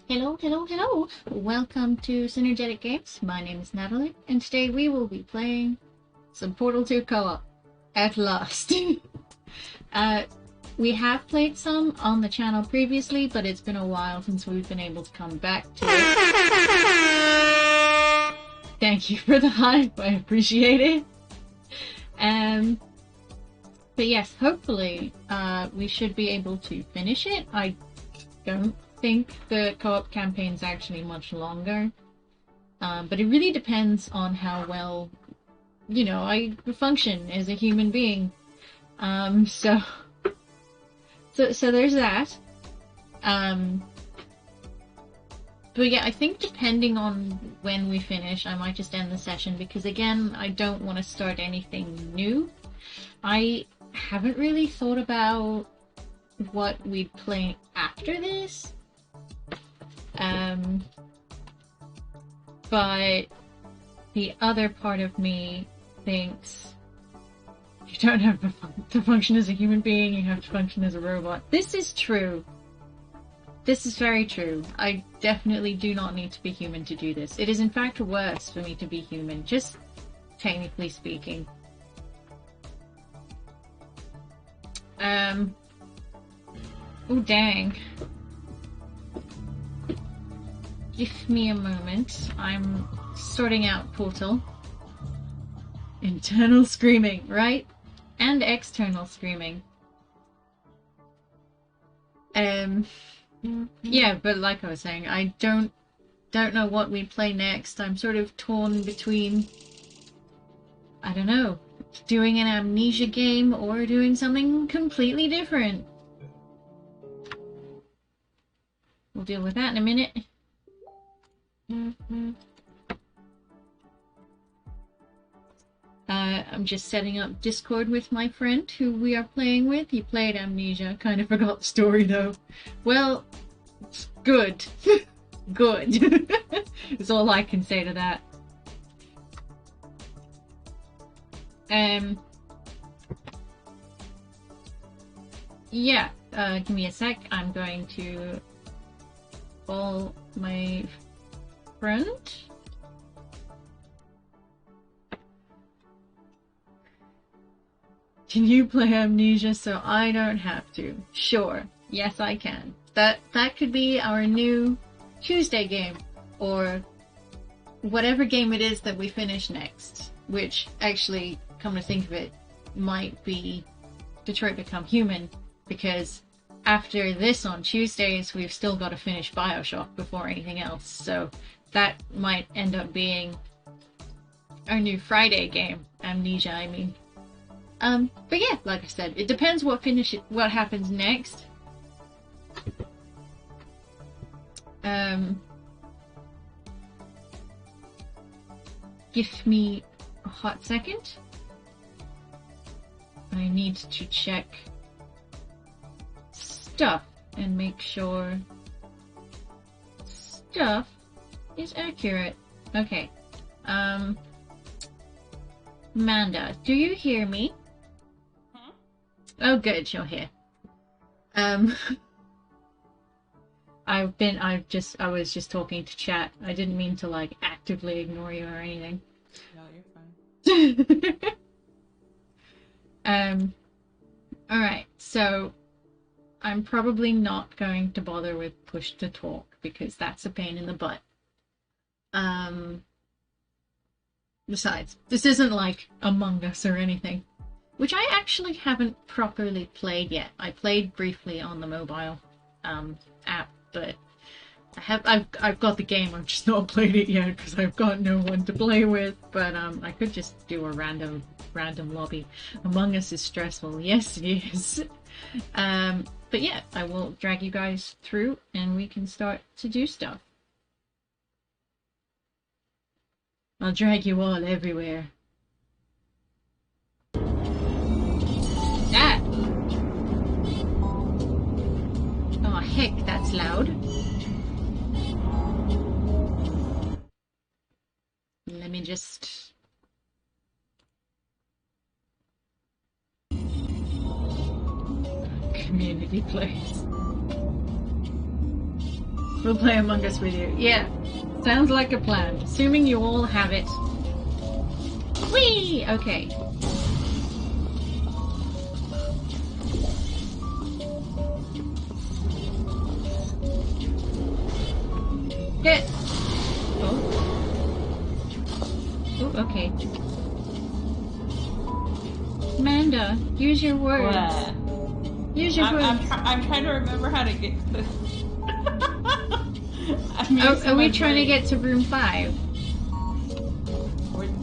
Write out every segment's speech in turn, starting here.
Hello, hello, hello! Welcome to Synergetic Games. My name is Natalie, and today we will be playing some Portal 2 co-op. At last. We have played some on the channel previously, but it's been a while since we've been able to come back to it. Thank you for the hype, I appreciate it. But yes, hopefully we should be able to finish it. I don't think the co-op campaign's actually much longer, but it really depends on how well, you know, I function as a human being. So there's that. But yeah, I think depending on when we finish, I might just end the session because again, I don't want to start anything new. I haven't really thought about what we'd play after this. But the other part of me thinks you don't have to function as a human being, you have to function as a robot. This is true. This is very true. I definitely do not need to be human to do this. It is in fact worse for me to be human, just technically speaking. Oh dang. Give me a moment. I'm sorting out Portal. Internal screaming, right? And external screaming. Yeah, but like I was saying, I don't know what we play next. I'm sort of torn between, I don't know, doing an amnesia game or doing something completely different. We'll deal with that in a minute. I'm just setting up Discord with my friend who we are playing with. He played Amnesia. Kind of forgot the story though. Well, good. Good. Is all I can say to that. Yeah, give me a sec. I'm going to call my friend. Can you play Amnesia so I don't have to? Sure. Yes, I can. That could be our new Tuesday game, or whatever game it is that we finish next, which actually, come to think of it, might be Detroit Become Human, because after this on Tuesdays, we've still got to finish Bioshock before anything else, so that might end up being our new Friday game, Amnesia, I mean. But yeah, like I said, it depends what happens next. Give me a hot second. I need to check stuff and make sure stuff is accurate. Okay. Amanda, do you hear me? Oh good, you're here. I was just talking to chat. I didn't mean to like actively ignore you or anything. No, you're fine. Alright, so I'm probably not going to bother with push to talk because that's a pain in the butt. Besides, this isn't like Among Us or anything. Which I actually haven't properly played yet. I played briefly on the mobile app, but I've got the game. I've just not played it yet because I've got no one to play with. But I could just do a random lobby. Among Us is stressful. Yes, it is. But yeah, I will drag you guys through, and we can start to do stuff. I'll drag you all everywhere. Ah! Oh heck, that's loud. Let me just... Community place. We'll play Among Us with you. Yeah. Sounds like a plan. Assuming you all have it. Whee! Okay. Hit! Oh. Oh, okay. Amanda, use your words. What? Use your words. I'm trying to remember how to get this. Are we trying to get to room 5?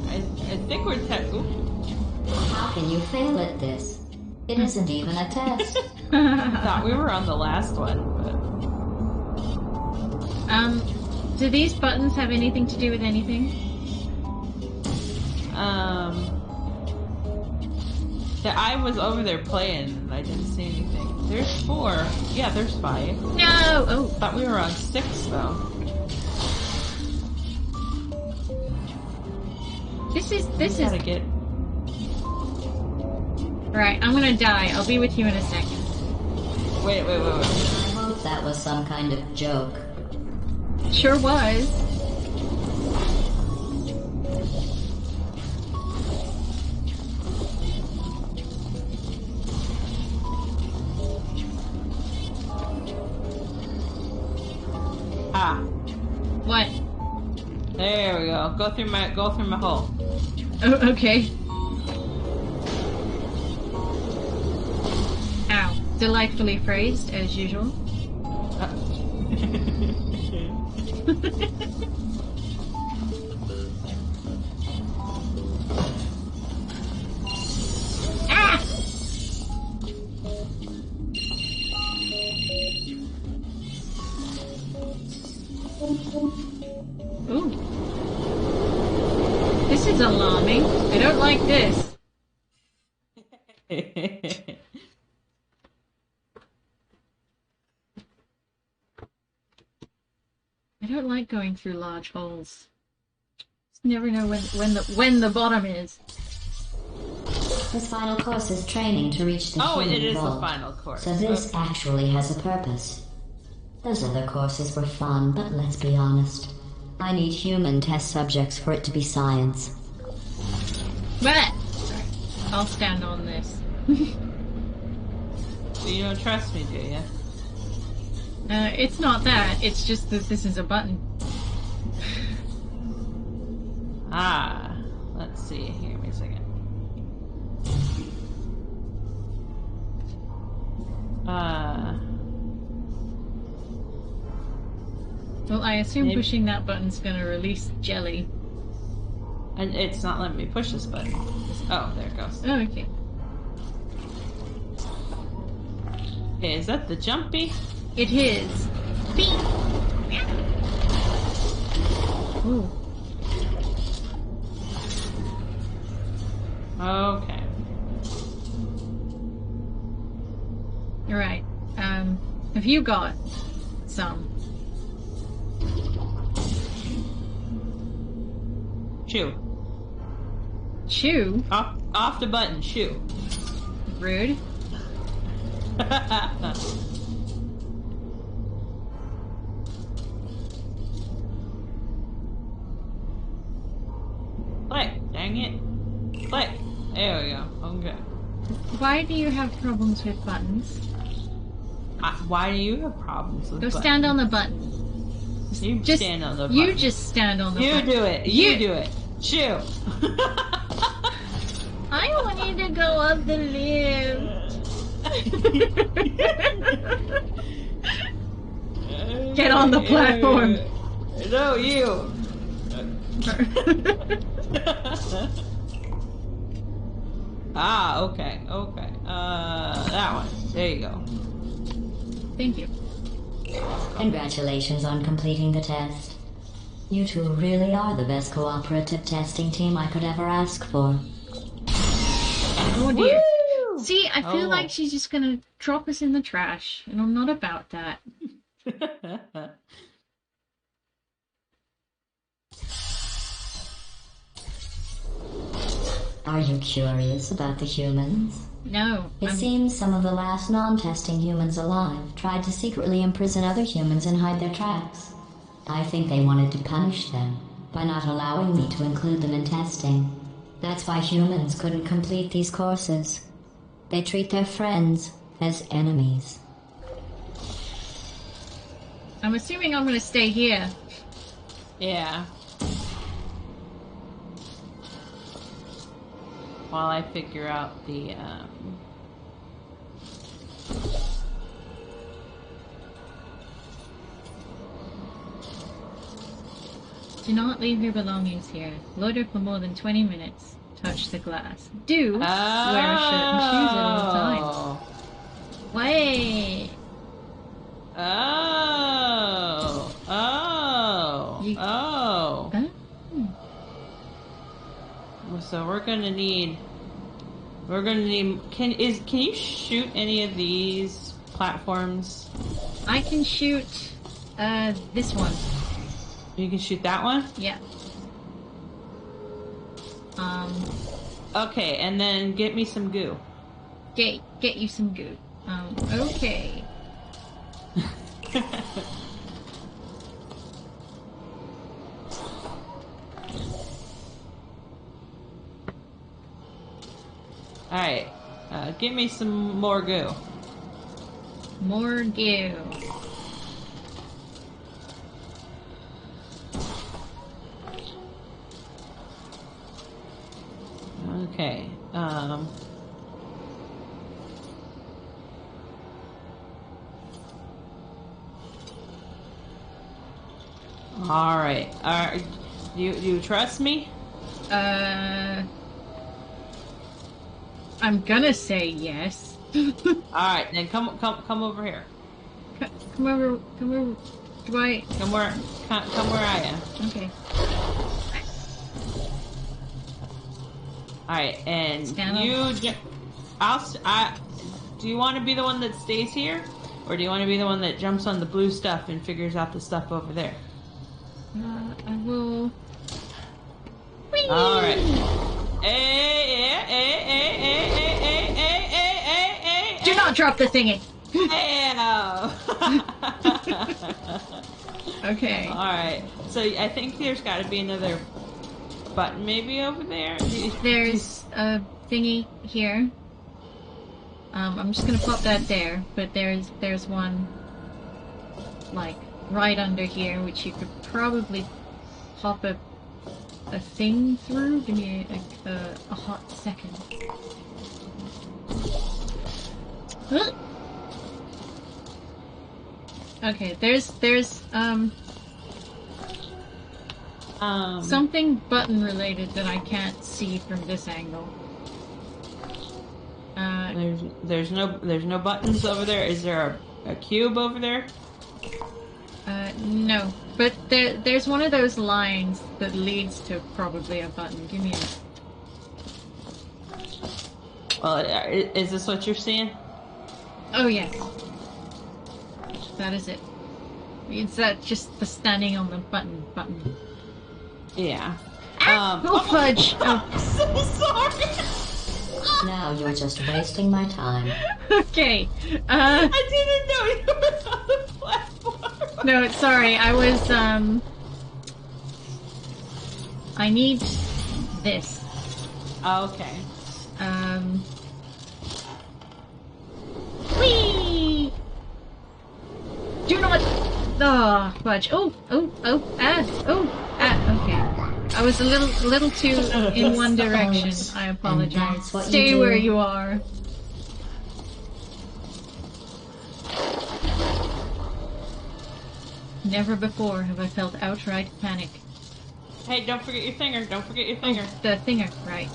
I think we're How can you fail at this? It isn't even a test. I thought we were on the last one, but... Do these buttons have anything to do with anything? I was over there playing and I didn't see anything. There's 4. Yeah, there's 5. No! Oh. Thought we were on 6 though. This is... Gotta get... Right, I'm gonna die. I'll be with you in a second. Wait. I hope that was some kind of joke. Sure was. Ah. What? There we go. Go through my hole. Oh, okay. Ow. Delightfully phrased, as usual. Ah! Ooh. This is alarming. I don't like this. I don't like going through large holes. Just never know when the bottom is. This final course is training to reach the human it is the vault. final course. So this actually has a purpose. Those other courses were fun, but let's be honest. I need human test subjects for it to be science. But sorry, I'll stand on this. You don't trust me, do you? It's not that. It's just that this is a button. Ah, let's see. Here, wait a second. Well, I assume Maybe. pushing that button's gonna release jelly. And it's not letting me push this button. Oh, there it goes. Oh, okay. Okay, is that the jumpy? It is. Beep. Ooh. Okay. Alright. Have you got some? Shoo. Chew? Off the button, shoo. Rude. Play. Dang it. Play. There we go. Okay. Why do you have problems with buttons? Why do you have problems with Go buttons? stand on the button. You Just stand on the button. You just stand on the You button. do it. You do it. Shoo. I want you to go up the lift. Get on the platform. No, you. Ah, okay. That one. There you go. Thank you. Congratulations on completing the test. You two really are the best cooperative testing team I could ever ask for. Oh dear. Woo! See, I feel Oh. like she's just gonna drop us in the trash, and I'm not about that. Are you curious about the humans? No. It seems some of the last non-testing humans alive tried to secretly imprison other humans and hide their tracks. I think they wanted to punish them by not allowing me to include them in testing. That's why humans couldn't complete these courses. They treat their friends as enemies. I'm assuming I'm gonna stay here. Yeah. While I figure out the, Do not leave your belongings here. Loiter for more than 20 minutes. Touch the glass. Do wear a shirt and shoes at all times. Wait. So we're gonna need. Can you shoot any of these platforms? I can shoot this one. You can shoot that one? Yeah. Okay, and then get me some goo. Get you some goo. Okay. Alright, give me some more goo. More goo. Okay, Alright, do you trust me? I'm gonna say yes. Alright, then come over here. Come over, do I? Come where I am. Okay. Alright, and Stand do you want to be the one that stays here? Or do you want to be the one that jumps on the blue stuff and figures out the stuff over there? I will... Whee! Alright. Do not drop the thingy! Okay. Alright, so I think there's got to be another button maybe over there. There's a thingy here. I'm just gonna pop that there, but there's one like right under here, which you could probably pop a thing through. Give me a hot second. Okay, there's something button related that I can't see from this angle. There's no buttons over there. Is there a cube over there? No. But there's one of those lines that leads to probably a button. Give me a... Well, is this what you're seeing? Oh, yes. That is it. It's just the standing on the button. Yeah. Oh, fudge! Oh. I'm so sorry! Now you're just wasting my time. Okay. I didn't know you were on the platform. No, sorry. I was, I need this. Okay. Whee! Do not... Oh, fudge. Okay. I was a little too in one direction. I apologize. Stay where you are. Never before have I felt outright panic. Hey, don't forget your finger. Don't forget your finger. Oh, the finger. Right.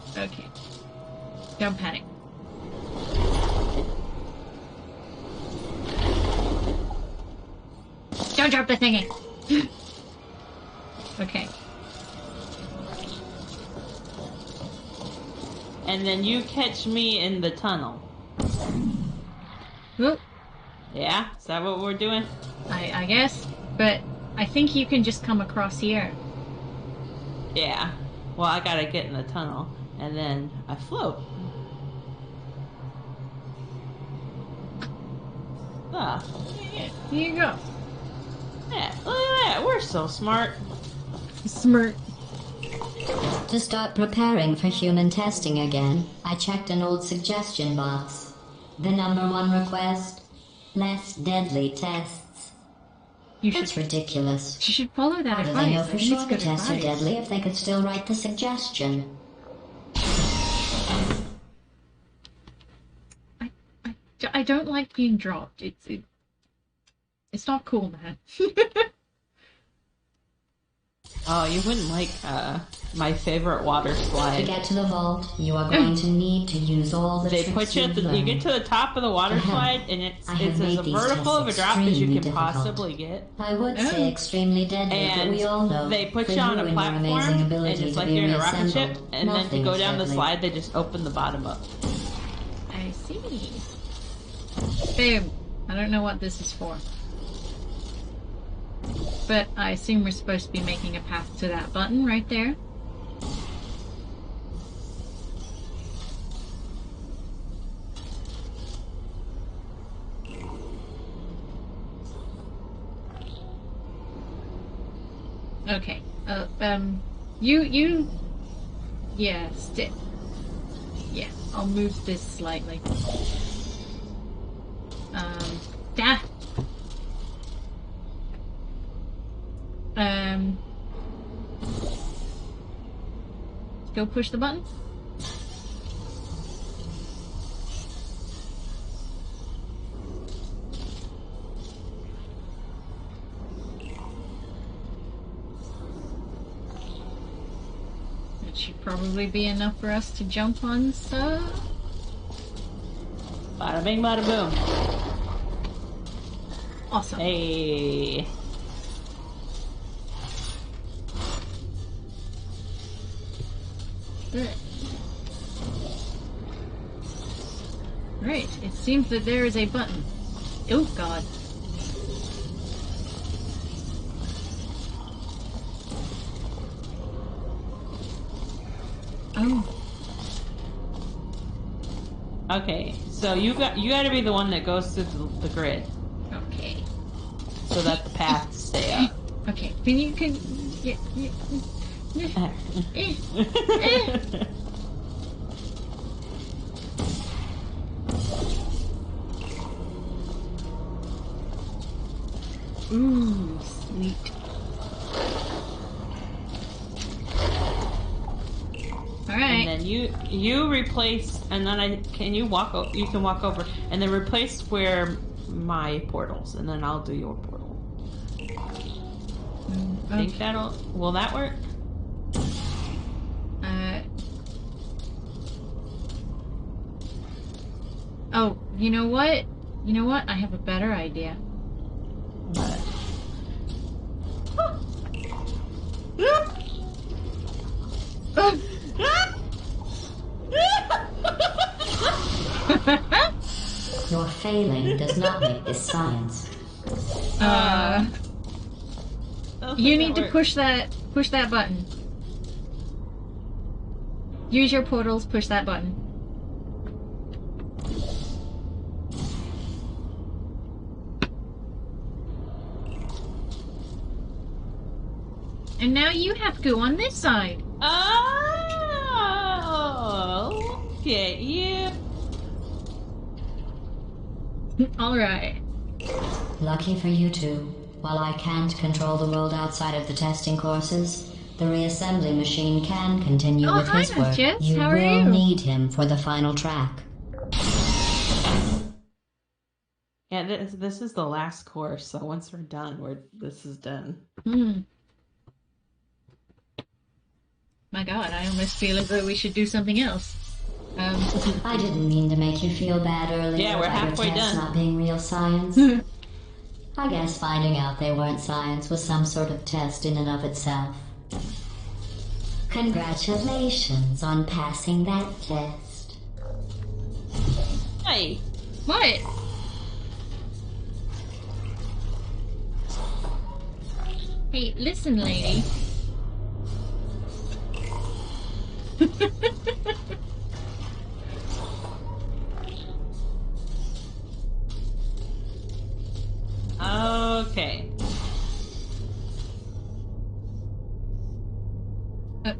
Okay. Don't panic. Don't drop the thingy! Okay. And then you catch me in the tunnel. Whoop. Yeah? Is that what we're doing? I guess. But I think you can just come across here. Yeah. Well, I gotta get in the tunnel, and then I float. Ah. Here you go. Yeah, look at that. We're so smart. Smirk. To start preparing for human testing again, I checked an old suggestion box. The number one request: less deadly tests. You That's should ridiculous. you should follow that How do advice. they know I for think sure it's the good tests are advice. deadly if they could still write the suggestion? I don't like being dropped. It's not cool, man. Oh, you wouldn't like my favorite water To slide. get to the vault, you are going to need to use all the They tricks put you at you've the, you get learned. to the top of the water Uh-huh. slide, and it's I have as made these vertical of a tests drop as you extremely can difficult. possibly get. I would Oh. say extremely deadly, but we all know And they put with you on a and your amazing platform, and ability it's to like be you're in a rocket ship, reassembled, and then to nothing go is down the deadly. slide, they just open the bottom up. I see. Boom. I don't know what this is for. But I assume we're supposed to be making a path to that button right there. Okay. Yeah, yeah, I'll move this slightly. Ah! Go push the button. That should probably be enough for us to jump on, so... Bada bing, bada boom. Awesome. Hey. Good. Right, it seems that there is a button. Oh god. Oh. Okay, so you got to be the one that goes through the grid, Okay. so that the paths stay up. Okay. Can yeah. Ooh, sweet. All right. And then you replace, and then you can walk over, and then replace where my portals, and then I'll do your portal. Think will that work? Oh, you know what? You know what? I have a better idea. Your failing does not make this science. You need to push that button. Use your portals, push that button. And now you have to go on this side. Oh, get you. Alright. Lucky for you two, while I can't control the world outside of the testing courses, the reassembly machine can continue Oh, with hi, his work. Jess. You How are will you? need him for the final track. Yeah, this is the last course, so once we're done, this is done. My god, I almost feel as though we should do something else. I didn't mean to make you feel bad earlier Yeah, we're about your halfway tests done. not being real science. I guess finding out they weren't science was some sort of test in and of itself. Congratulations on passing that test. Hey, What? Hey, listen, lady. Okay.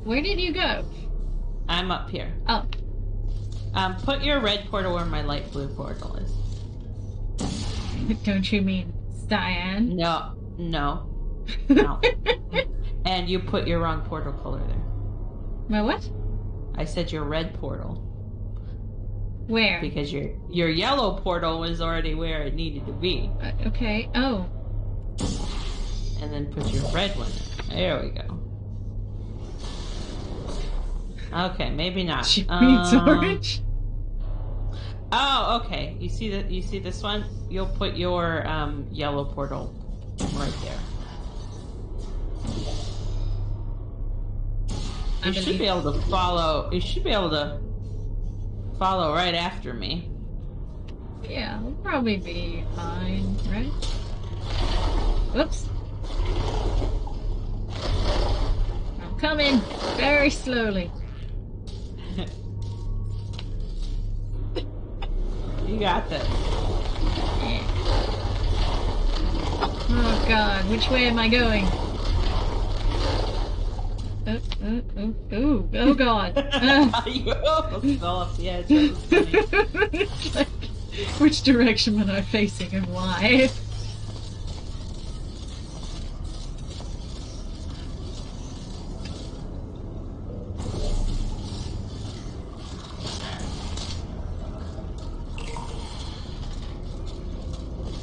Where did you go? I'm up here. Oh, Put your red portal where my light blue portal is. don't you mean cyan? No. No. And you put your wrong portal color there. My what? I said your red portal. Where? Because your yellow portal was already where it needed to be. Okay. Oh. And then put your red one. There we go. Okay, maybe not. She means orange. Oh, okay. You see this one? You'll put your yellow portal right there. You should be able to follow. You should be able to follow right after me. Yeah, we'll probably be fine, right? Whoops. I'm coming very slowly. You got this. Yeah. Oh god, which way am I going? Oh god. You almost fell off the edge. That was funny. Which direction am I facing and why?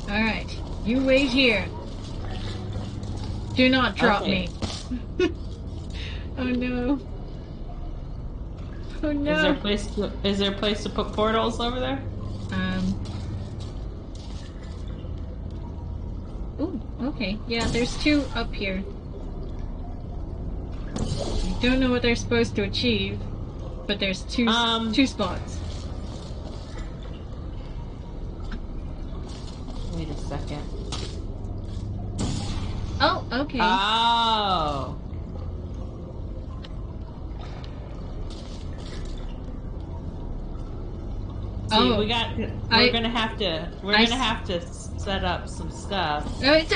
Alright, you wait here. Do not drop me. Oh no. Oh no. Is there a place to put portals over there? Ooh, okay. Yeah, there's two up here. I don't know what they're supposed to achieve, but there's two spots. Wait a second. Oh, okay. Oh. See, we're gonna have to set up some stuff. It's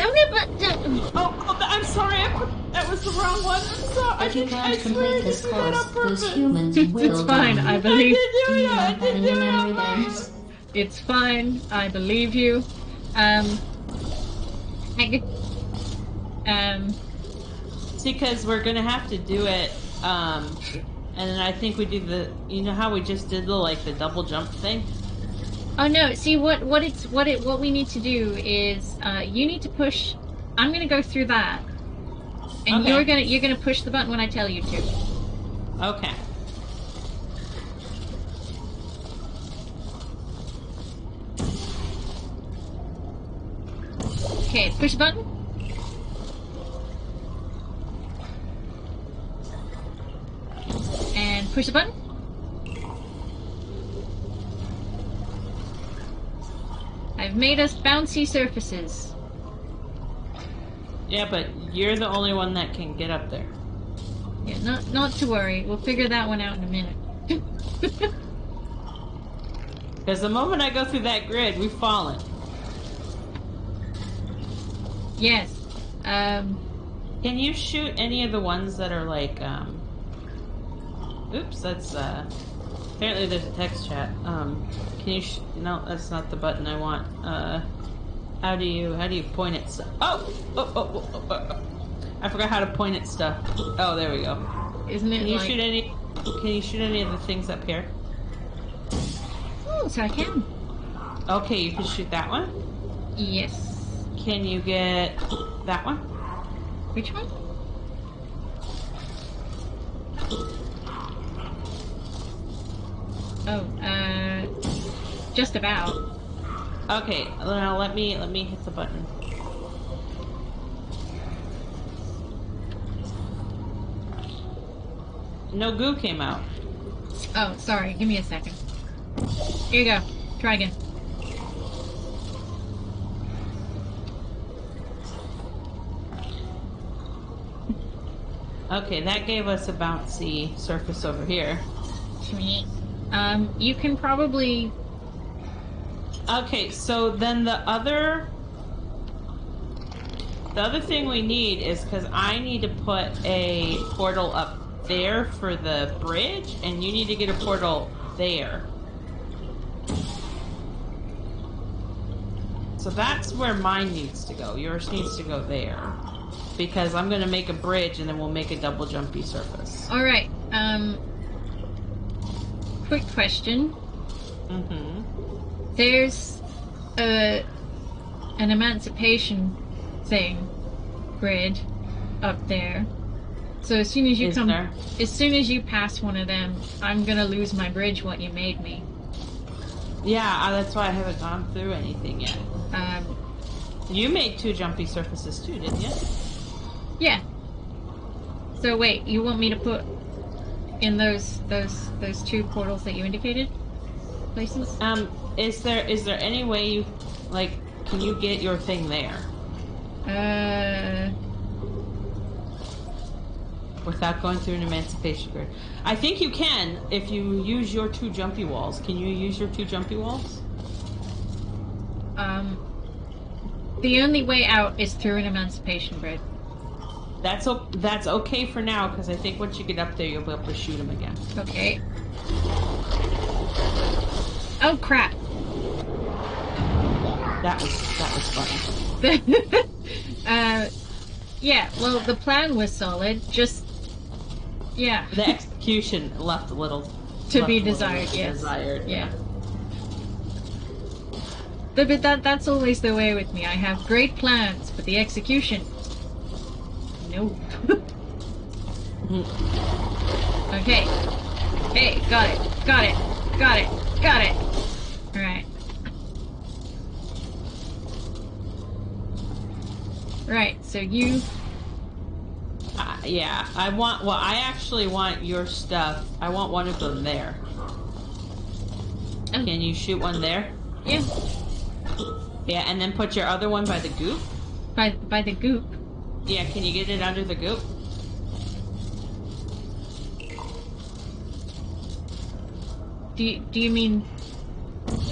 Oh, I'm sorry. That was the wrong one. I'm sorry. If you can't complete this course, those humans will It's fine. die. I believe. Do you have any memory banks? It's fine. I believe you. See, because we're gonna have to do it. And then I think we do the. You know how we just did the double jump thing. Oh no! See what we need to do is you need to push. I'm gonna go through that, and Okay. you're gonna push the button when I tell you to. Okay. Okay, push the button. And push the button. I've made us bouncy surfaces. Yeah, but you're the only one that can get up there. Yeah, not to worry. We'll figure that one out in a minute. Because the moment I go through that grid, we've fallen. Yes. Can you shoot any of the ones that are oops, that's apparently there's a text chat. Can you no, that's not the button I want. How do you point at stuff? Oh. I forgot how to point at stuff. Oh, there we go. Isn't it Can you shoot any of the things up here? Oh, so I can. Okay, you can shoot that one. Yes. Can you get that one? Which one? Oh, just about. Okay, now let me hit the button. No goo came out. Oh, sorry. Give me a second. Here you go. Try again. Okay, that gave us a bouncy surface over here. Sweet. You can probably... Okay, so then the other thing we need is, because I need to put a portal up there for the bridge, and you need to get a portal there. So that's where mine needs to go. Yours needs to go there. Because I'm going to make a bridge, and then we'll make a double jumpy surface. Alright, quick question. Mm-hmm. There's an emancipation thing grid up there. So as soon as you as soon as you pass one of them, I'm gonna lose my bridge what you made me. Yeah, that's why I haven't gone through anything yet. You made 2 jumpy surfaces too, didn't you? Yeah. So wait, you want me to put in those 2 portals that you indicated? Places? Is there any way you, like, can you get your thing there? Without going through an emancipation grid. I think you can if you use your 2 jumpy walls. Can you use your 2 jumpy walls? The only way out is through an emancipation grid. That's okay for now, because I think once you get up there, you'll be able to shoot them again. Okay. Oh crap! That was funny. Yeah. Well, the plan was solid. Just yeah. The execution left a little to be desired. Yes. Desired. Yeah. But that's always the way with me. I have great plans, but the execution, no. Okay. Hey, got it. Alright. Right, so you... yeah, I actually want your stuff. I want one of them there. Oh. Can you shoot one there? Yeah. Yeah, and then put your other one by the goop? By the goop? Yeah, can you get it under the goop? Do you mean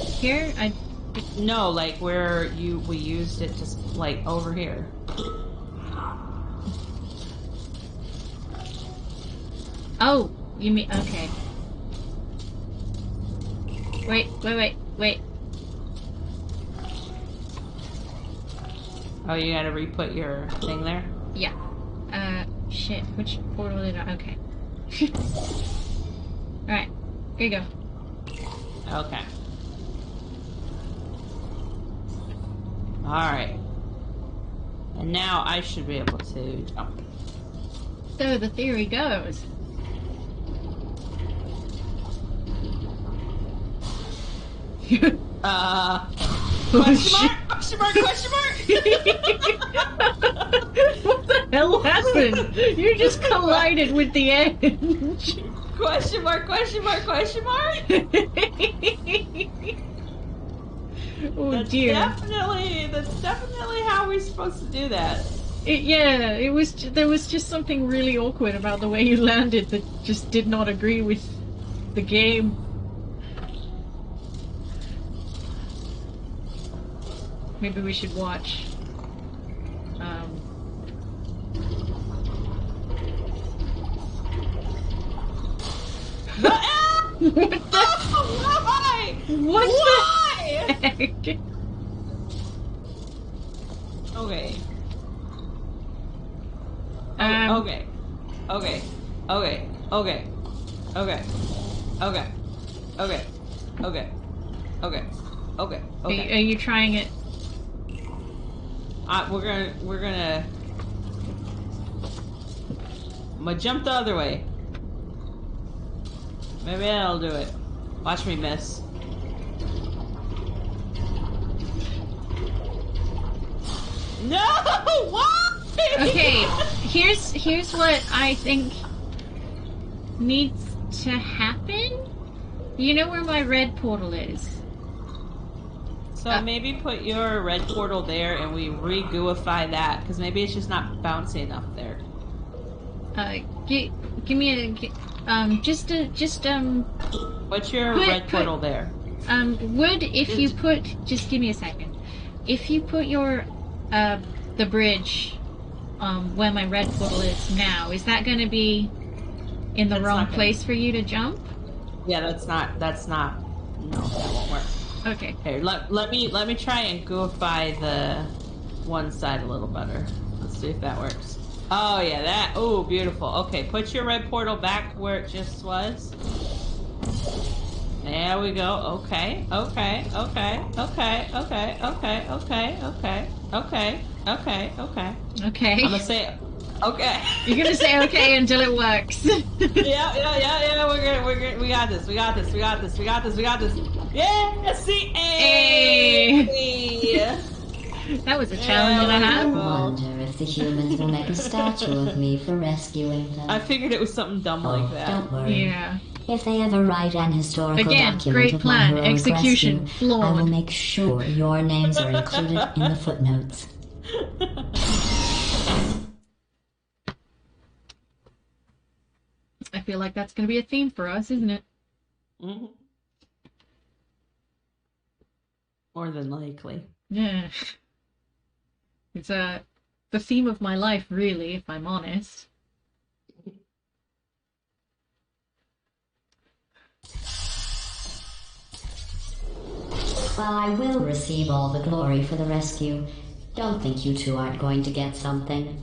here? No, like where we used it to, like, over here. Oh, you mean, okay. Wait. Oh, you gotta re-put your thing there? Yeah. Shit, which portal did I, okay. Alright, here you go. Okay. Alright. And now I should be able to jump. So the theory goes. Question mark? What the hell happened? You just collided with the edge. Question mark? Oh That's dear. That's definitely how we're supposed to do that. There was just something really awkward about the way you landed that just did not agree with the game. Maybe we should watch. What the? Why? What Why? the heck? Okay. Okay. Are you trying it? We're gonna. I'm gonna jump the other way. Maybe that'll do it. Watch me miss. No! Why? Okay, here's what I think needs to happen. You know where my red portal is? So maybe put your red portal there and we re-gooify that, because maybe it's just not bouncy enough there. Give me What's your put- red put- portal there? would if you put, just give me a second. If you put your, the bridge, where my red portal is now, is that going to be in the That's wrong not gonna- place for you to jump? Yeah, that's not, no, that won't work. Okay. Here, let me try and goofy the one side a little better. Let's see if that works. Oh yeah, that, oh, beautiful. Okay, put your red portal back where it just was. There we go. Okay. Okay. Okay. Okay. Okay. Okay. Okay. Okay. Okay. Okay. Okay. Okay. I'm gonna say okay. You're gonna say okay until it works. Yeah. We're good. We got this. We got this. We got this. We got this. We got this. Yeah. See. Hey. That was a challenge and a I half. wonder if the humans will make a statue of me for rescuing them. I figured it was something dumb like that. Don't worry. Yeah. If they ever write an historical Again, document great of plan. my heroic Execution rescue, I will flawed. make sure your names are included in the footnotes. I feel like that's gonna be a theme for us, isn't it? Mm-hmm. More than likely. Yeah. It's the theme of my life, really, if I'm honest. While I will receive all the glory for the rescue, don't think you two aren't going to get something.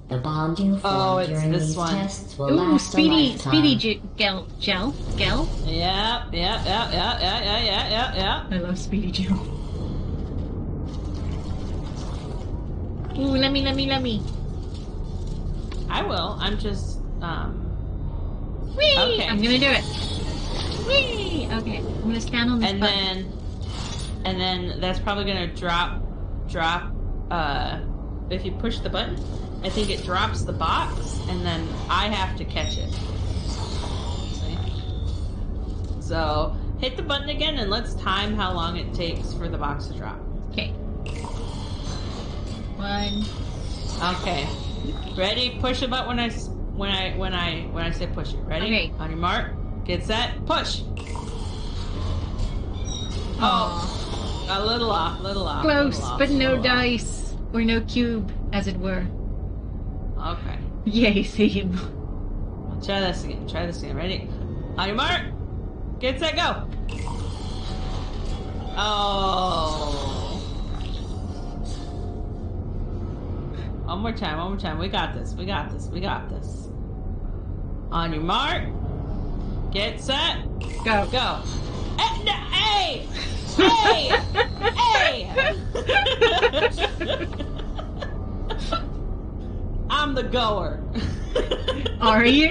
The bond you formed it's during this these one. tests will Ooh, last a lifetime. gel. Yeah. I love speedy gel. Ooh, let me. I will. I'm just Whee! Okay. I'm gonna do it. Whee! Okay, I'm gonna stand on this and button. then that's probably gonna drop if you push the button, I think it drops the box and then I have to catch it. See? So hit the button again and let's time how long it takes for the box to drop. Okay. 1. Okay. Ready? Push the button when I say push it. Ready? Okay. On your mark, get set, push. Oh, a little off. Close, but no little off. dice. Or no cube, as it were. Okay. Yay, theme. Try this again. Ready? On your mark, get set, go. Oh. One more time. We got this. On your mark, get set, Go. go. Hey! I'm the goer. Are you?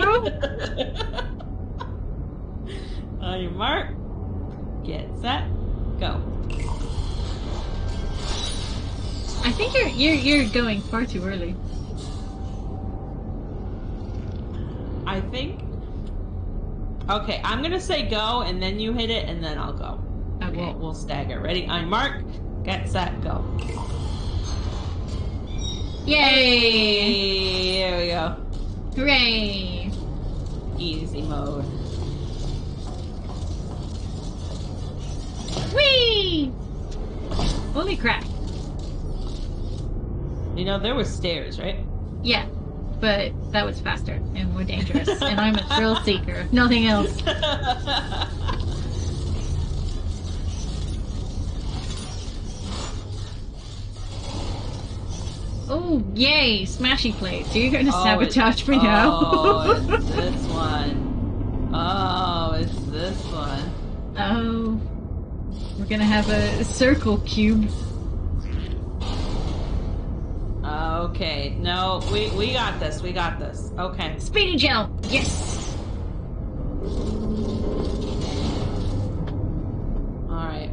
On your mark, get set, go. I think you're going far too early. I think. Okay, I'm gonna say go, and then you hit it, and then I'll go. Okay. We'll stagger. Ready? On your mark, get set, go. Yay! There we go. Hooray! Easy mode. Whee! Holy crap. You know, there were stairs, right? Yeah, but that was faster and more dangerous, and I'm a thrill seeker, if nothing else. Oh, yay! Smashy plates. You're going to sabotage me now. Oh, it's this one. Oh, it's this one. Oh. We're going to have a circle cube. Okay, no, we got this. Okay. Speedy gel! Yes! Alright.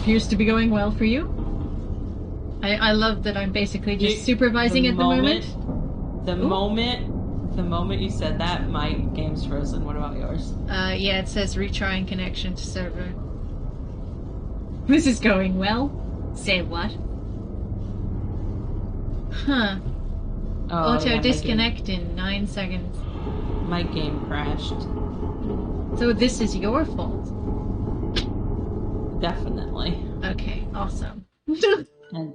Appears to be going well for you. I love that I'm basically just supervising at the moment. The moment you said that, my game's frozen. What about yours? Yeah, it says retrying connection to server. This is going well. Say what? Huh. Oh, Auto yeah, disconnect in 9 seconds. My game crashed. So this is your fault. Definitely. Okay, awesome. And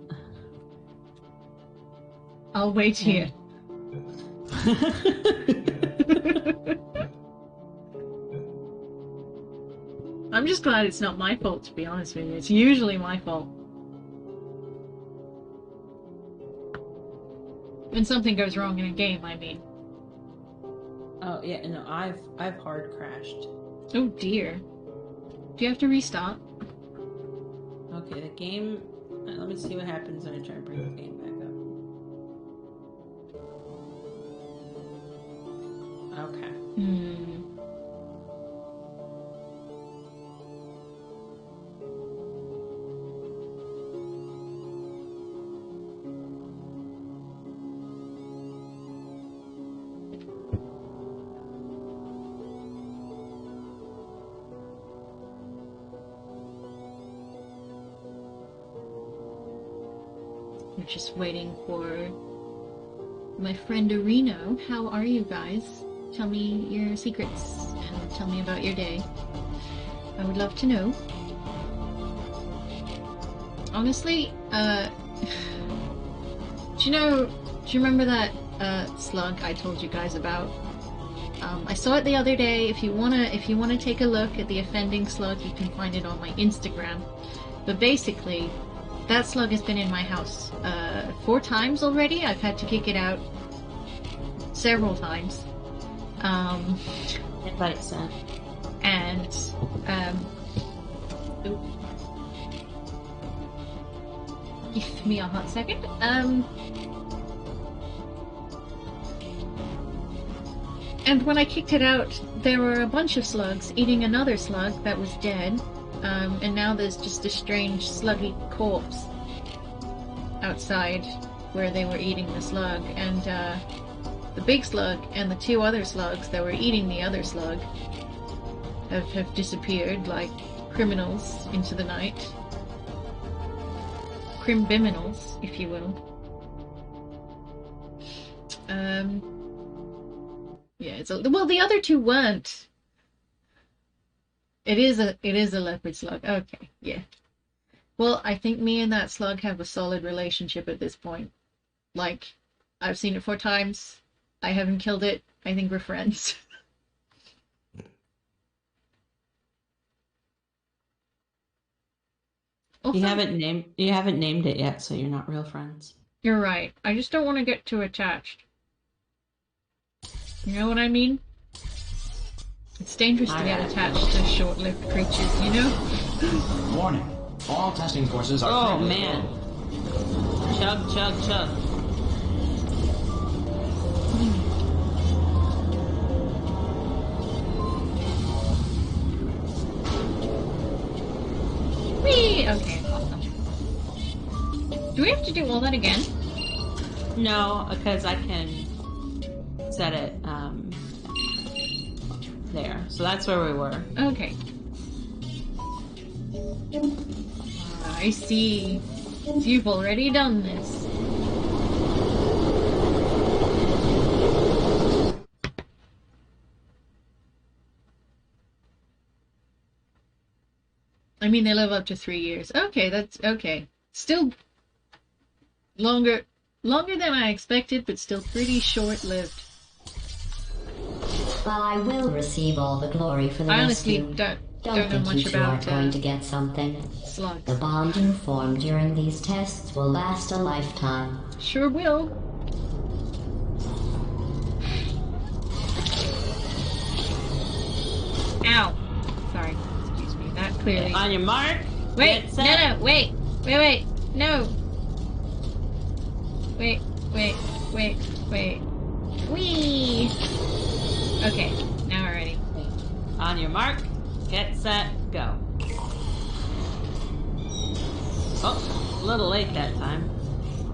I'll wait here. I'm just glad it's not my fault, to be honest with you. It's usually my fault. When something goes wrong in a game, I mean. Oh yeah, no, I've hard crashed. Oh dear. Do you have to restart? Okay, the game. Let me see what happens when I try to bring the game back up. Okay. I'm just waiting for my friend Areno. How are you guys? Tell me your secrets and tell me about your day. I would love to know. Honestly, do you remember that slug I told you guys about? I saw it the other day. If you wanna take a look at the offending slug, you can find it on my Instagram. But basically, that slug has been in my house 4 times already. I've had to kick it out several times. Invite sent. And give me a hot second. And when I kicked it out, there were a bunch of slugs eating another slug that was dead. And now there's just a strange sluggy corpse outside where they were eating the slug. And the big slug and the 2 other slugs that were eating the other slug have disappeared like criminals into the night. Crimbiminals, if you will. Yeah, well, the other 2 weren't. It is a leopard slug. Okay, yeah. Well, I think me and that slug have a solid relationship at this point. Like, I've seen it 4 times. I haven't killed it. I think we're friends. Also, you haven't named it yet, so you're not real friends. You're right. I just don't want to get too attached. You know what I mean? It's dangerous to get attached to short-lived creatures, you know? Warning. All testing courses are... Oh, man. Chug, chug, chug. Whee! Okay, awesome. Do we have to do all that again? No, because I can set it, there. So that's where we were. Okay. I see. You've already done this. I mean, they live up to 3 years. Okay, that's okay. Still longer than I expected, but still pretty short-lived. While I will receive all the glory for the I honestly rescue, don't know think much you two about are going to get something. slugs. The bond you form during these tests will last a lifetime. Sure will. Ow. Sorry. Excuse me. That clearly... On your mark. Wait. Get set. No. Wait. No. Wait. Whee! Okay. Now we're ready. On your mark. Get set. Go. Oh, a little late that time.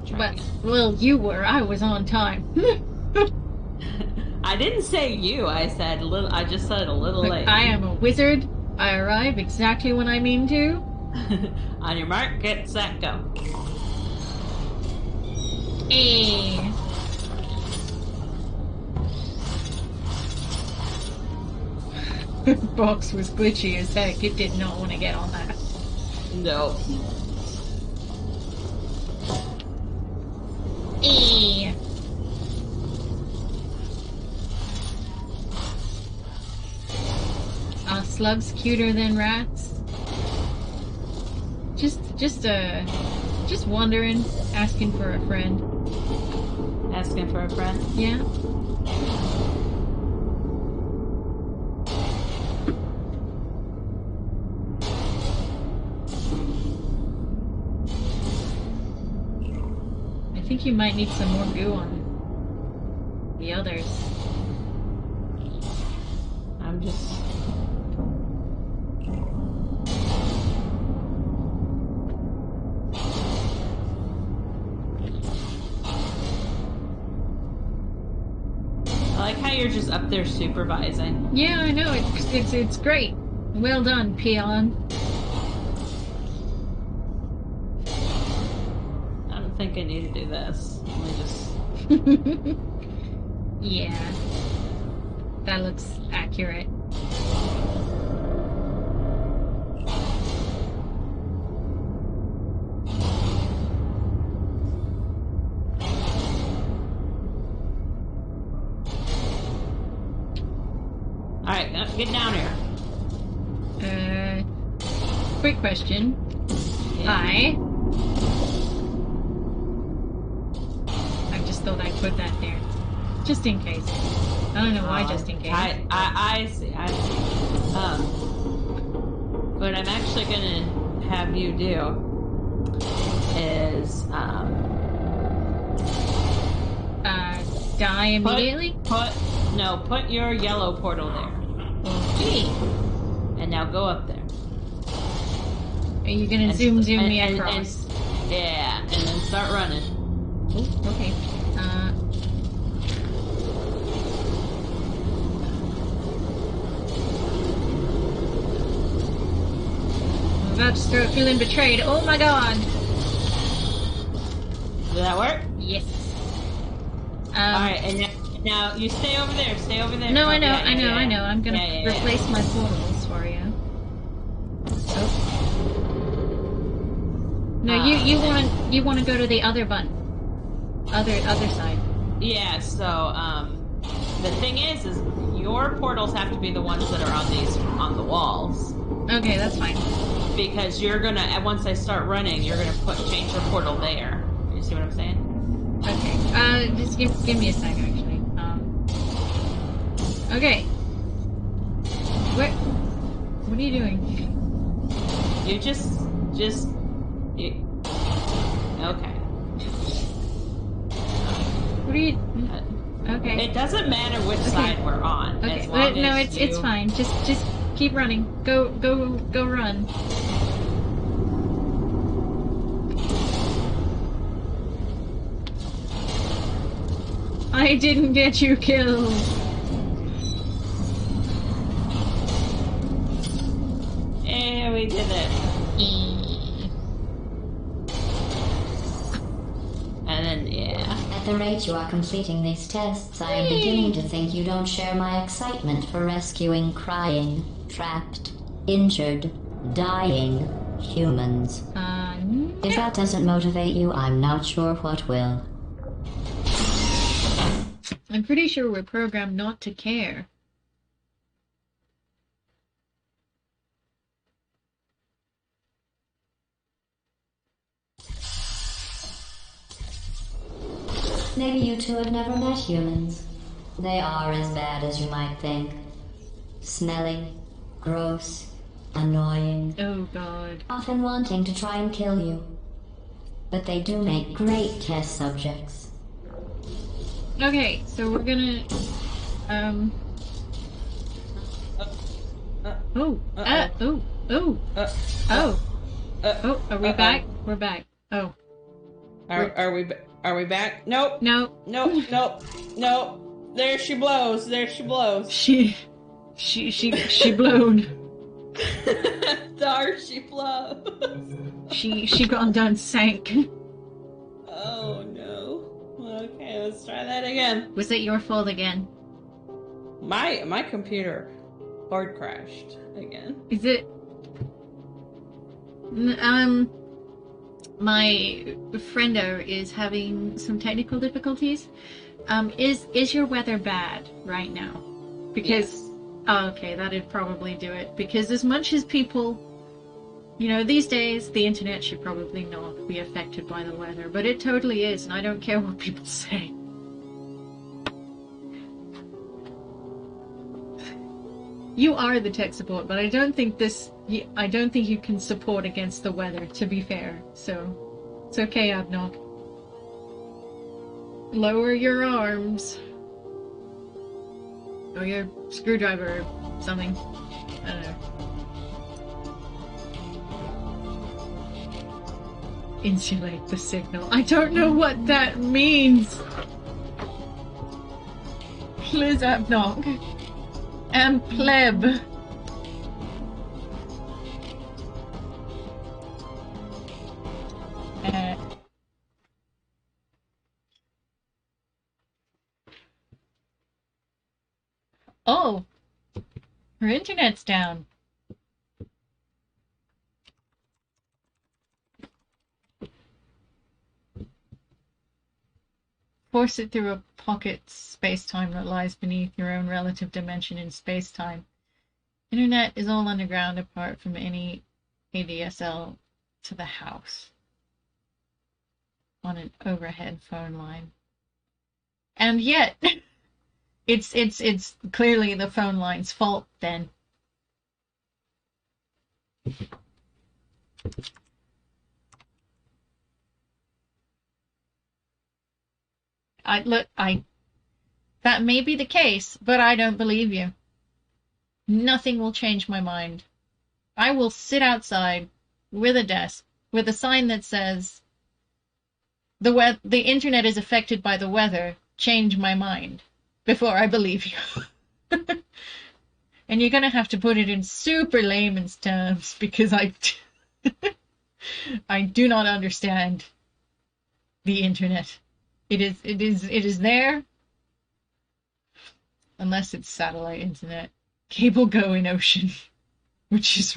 Try But, again. well, you were. I was on time. I didn't say you. I said little. I just said a little Look, late. I am a wizard. I arrive exactly when I mean to. On your mark, get set, go. Hey. Box was glitchy as heck. It did not want to get on that. No. Hey. Are slugs cuter than rats? Just wondering, asking for a friend. Asking for a friend. Yeah. I think you might need some more goo on the others. I'm just. I like how you're just up there supervising. Yeah, I know. It's great. Well done, peon. I don't think I need to do this. Let me just. Yeah. That looks accurate. Alright, get down here. Quick question. Yeah. I just thought I'd put that there. Just in case. I don't know why just in case. I see. What I'm actually gonna have you do is Die immediately? Put your yellow portal there. Okay. And now go up there. Are you gonna And- zoom me and- across? Yeah, and then start running. Oh, okay. I'm about to start feeling betrayed. Oh my god! Did that work? Yes. Alright, and now you stay over there. Stay over there. No, Oh, I know, yeah, I know, yeah, I know. I'm gonna yeah. replace my portals for you. Oh. No, you wanna go to the other button. Other side. Yeah, so, the thing is your portals have to be the ones that are on the walls. Okay, that's fine. Because you're gonna, once I start running, you're gonna change your portal there. You see what I'm saying? Okay. Just give me a sec, actually. Okay. What are you doing? You okay. What are you? Okay. It doesn't matter which side we're on. Okay. As long No, as it's fine. Just keep running. Go run. I didn't get you killed. Yeah, we did it. And then, yeah. At the rate you are completing these tests, I am beginning to think you don't share my excitement for rescuing crying, trapped, injured, dying humans. If that doesn't motivate you, I'm not sure what will. I'm pretty sure we're programmed not to care. Maybe you two have never met humans. They are as bad as you might think. Smelly, gross, annoying, Oh god. often wanting to try and kill you. But they do make great test subjects. Okay, so we're gonna are we back? We're back. Oh. Are we back? Nope. Nope. Nope. There she blows. She blown. Dar, she blows. She gone done sank. Oh no. Okay, let's try that again. Was it your fault again? My computer hard crashed again. Is it? My friendo is having some technical difficulties. Is your weather bad right now? Because Yes. oh, okay, that'd probably do it. Because as much as people, you know, these days the internet should probably not be affected by the weather, but it totally is, and I don't care what people say. You are the tech support, but I don't think you can support against the weather, to be fair. So, it's okay, Abnock. Lower your arms. Or your screwdriver or something. I don't know. Insulate the signal. I don't know what that means. Please, Abnock. And pleb. Oh, her internet's down. Force it through a pocket space-time that lies beneath your own relative dimension in space-time. Internet is all underground apart from any ADSL to the house. On an overhead phone line. And yet, it's clearly the phone line's fault then. That may be the case, but I don't believe you. Nothing will change my mind. I will sit outside with a desk with a sign that says the internet is affected by the weather. Change my mind before I believe you. And you're gonna have to put it in super layman's terms because I do not understand the internet. It is there unless it's satellite internet. Cable go in ocean, which is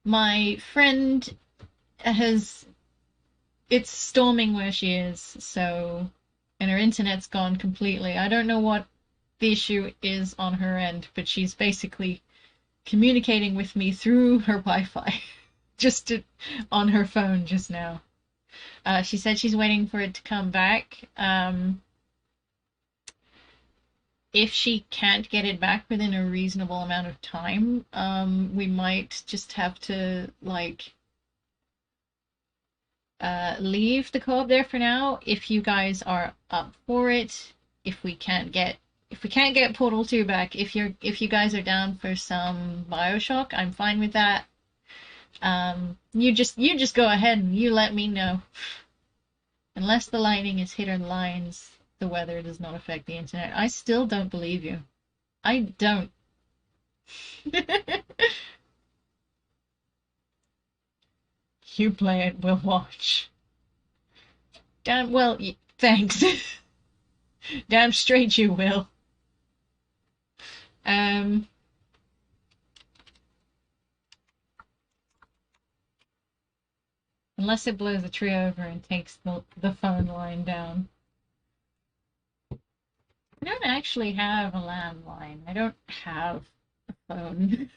my friend it's storming where she is, so, and her internet's gone completely. I don't know what the issue is on her end, but she's basically communicating with me through her Wi-Fi, on her phone just now. She said she's waiting for it to come back. If she can't get it back within a reasonable amount of time, we might just have to, like, leave the co-op there for now. If you guys are up for it, if we can't get Portal 2 back, if you guys are down for some BioShock, I'm fine with that. You just go ahead and you let me know. Unless the lightning has hit our lines, the weather does not affect the internet. I still don't believe you. I don't. You play it, we'll watch. Damn, well, thanks. Damn straight you will. Unless it blows a tree over and takes the phone line down. I don't actually have a landline. I don't have a phone.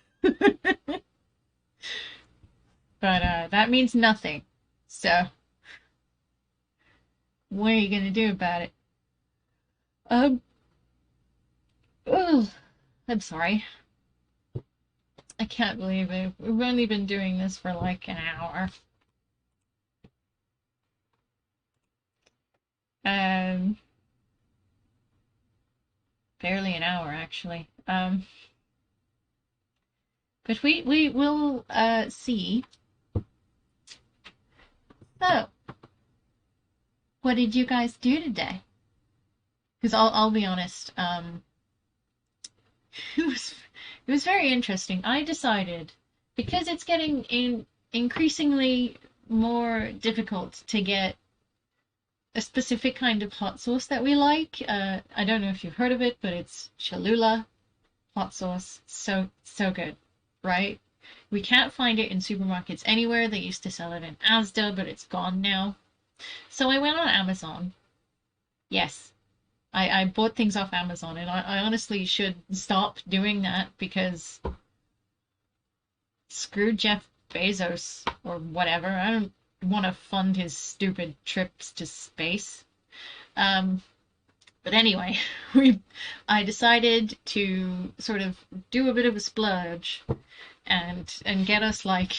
But that means nothing. So, what are you gonna do about it? Ugh, I'm sorry. I can't believe it. We've only been doing this for like an hour. Barely an hour, actually. But we will see. So, what did you guys do today? Because I'll be honest, it was very interesting. I decided, because it's getting increasingly more difficult to get a specific kind of hot sauce that we like. I don't know if you've heard of it, but it's Cholula hot sauce. So good, right? We can't find it in supermarkets anywhere. They used to sell it in Asda, but it's gone now. So I went on Amazon. Yes, I bought things off Amazon, and I honestly should stop doing that because screw Jeff Bezos or whatever. I don't want to fund his stupid trips to space. But anyway, I decided to sort of do a bit of a splurge and get us like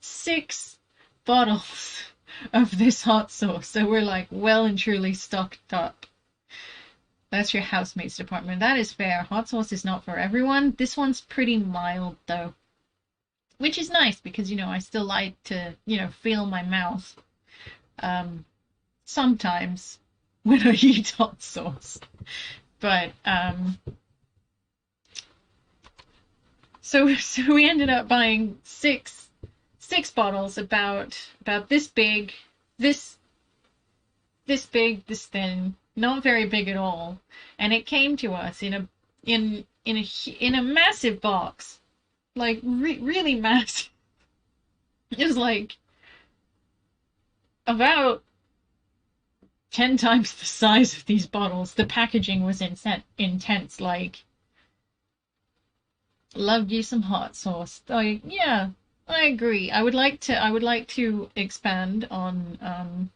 6 bottles of this hot sauce. So we're like well and truly stocked up. That's your housemates department. That is fair. Hot sauce is not for everyone. This one's pretty mild though. Which is nice because, you know, I still like to, you know, feel my mouth sometimes when I eat hot sauce. But, so we ended up buying six bottles about this big, this big, this thin, not very big at all. And it came to us in a massive box. Like, really massive. It was like about 10 times the size of these bottles. The packaging was intense. Like, loved you some hot sauce. Like, yeah, I agree. I would like to expand on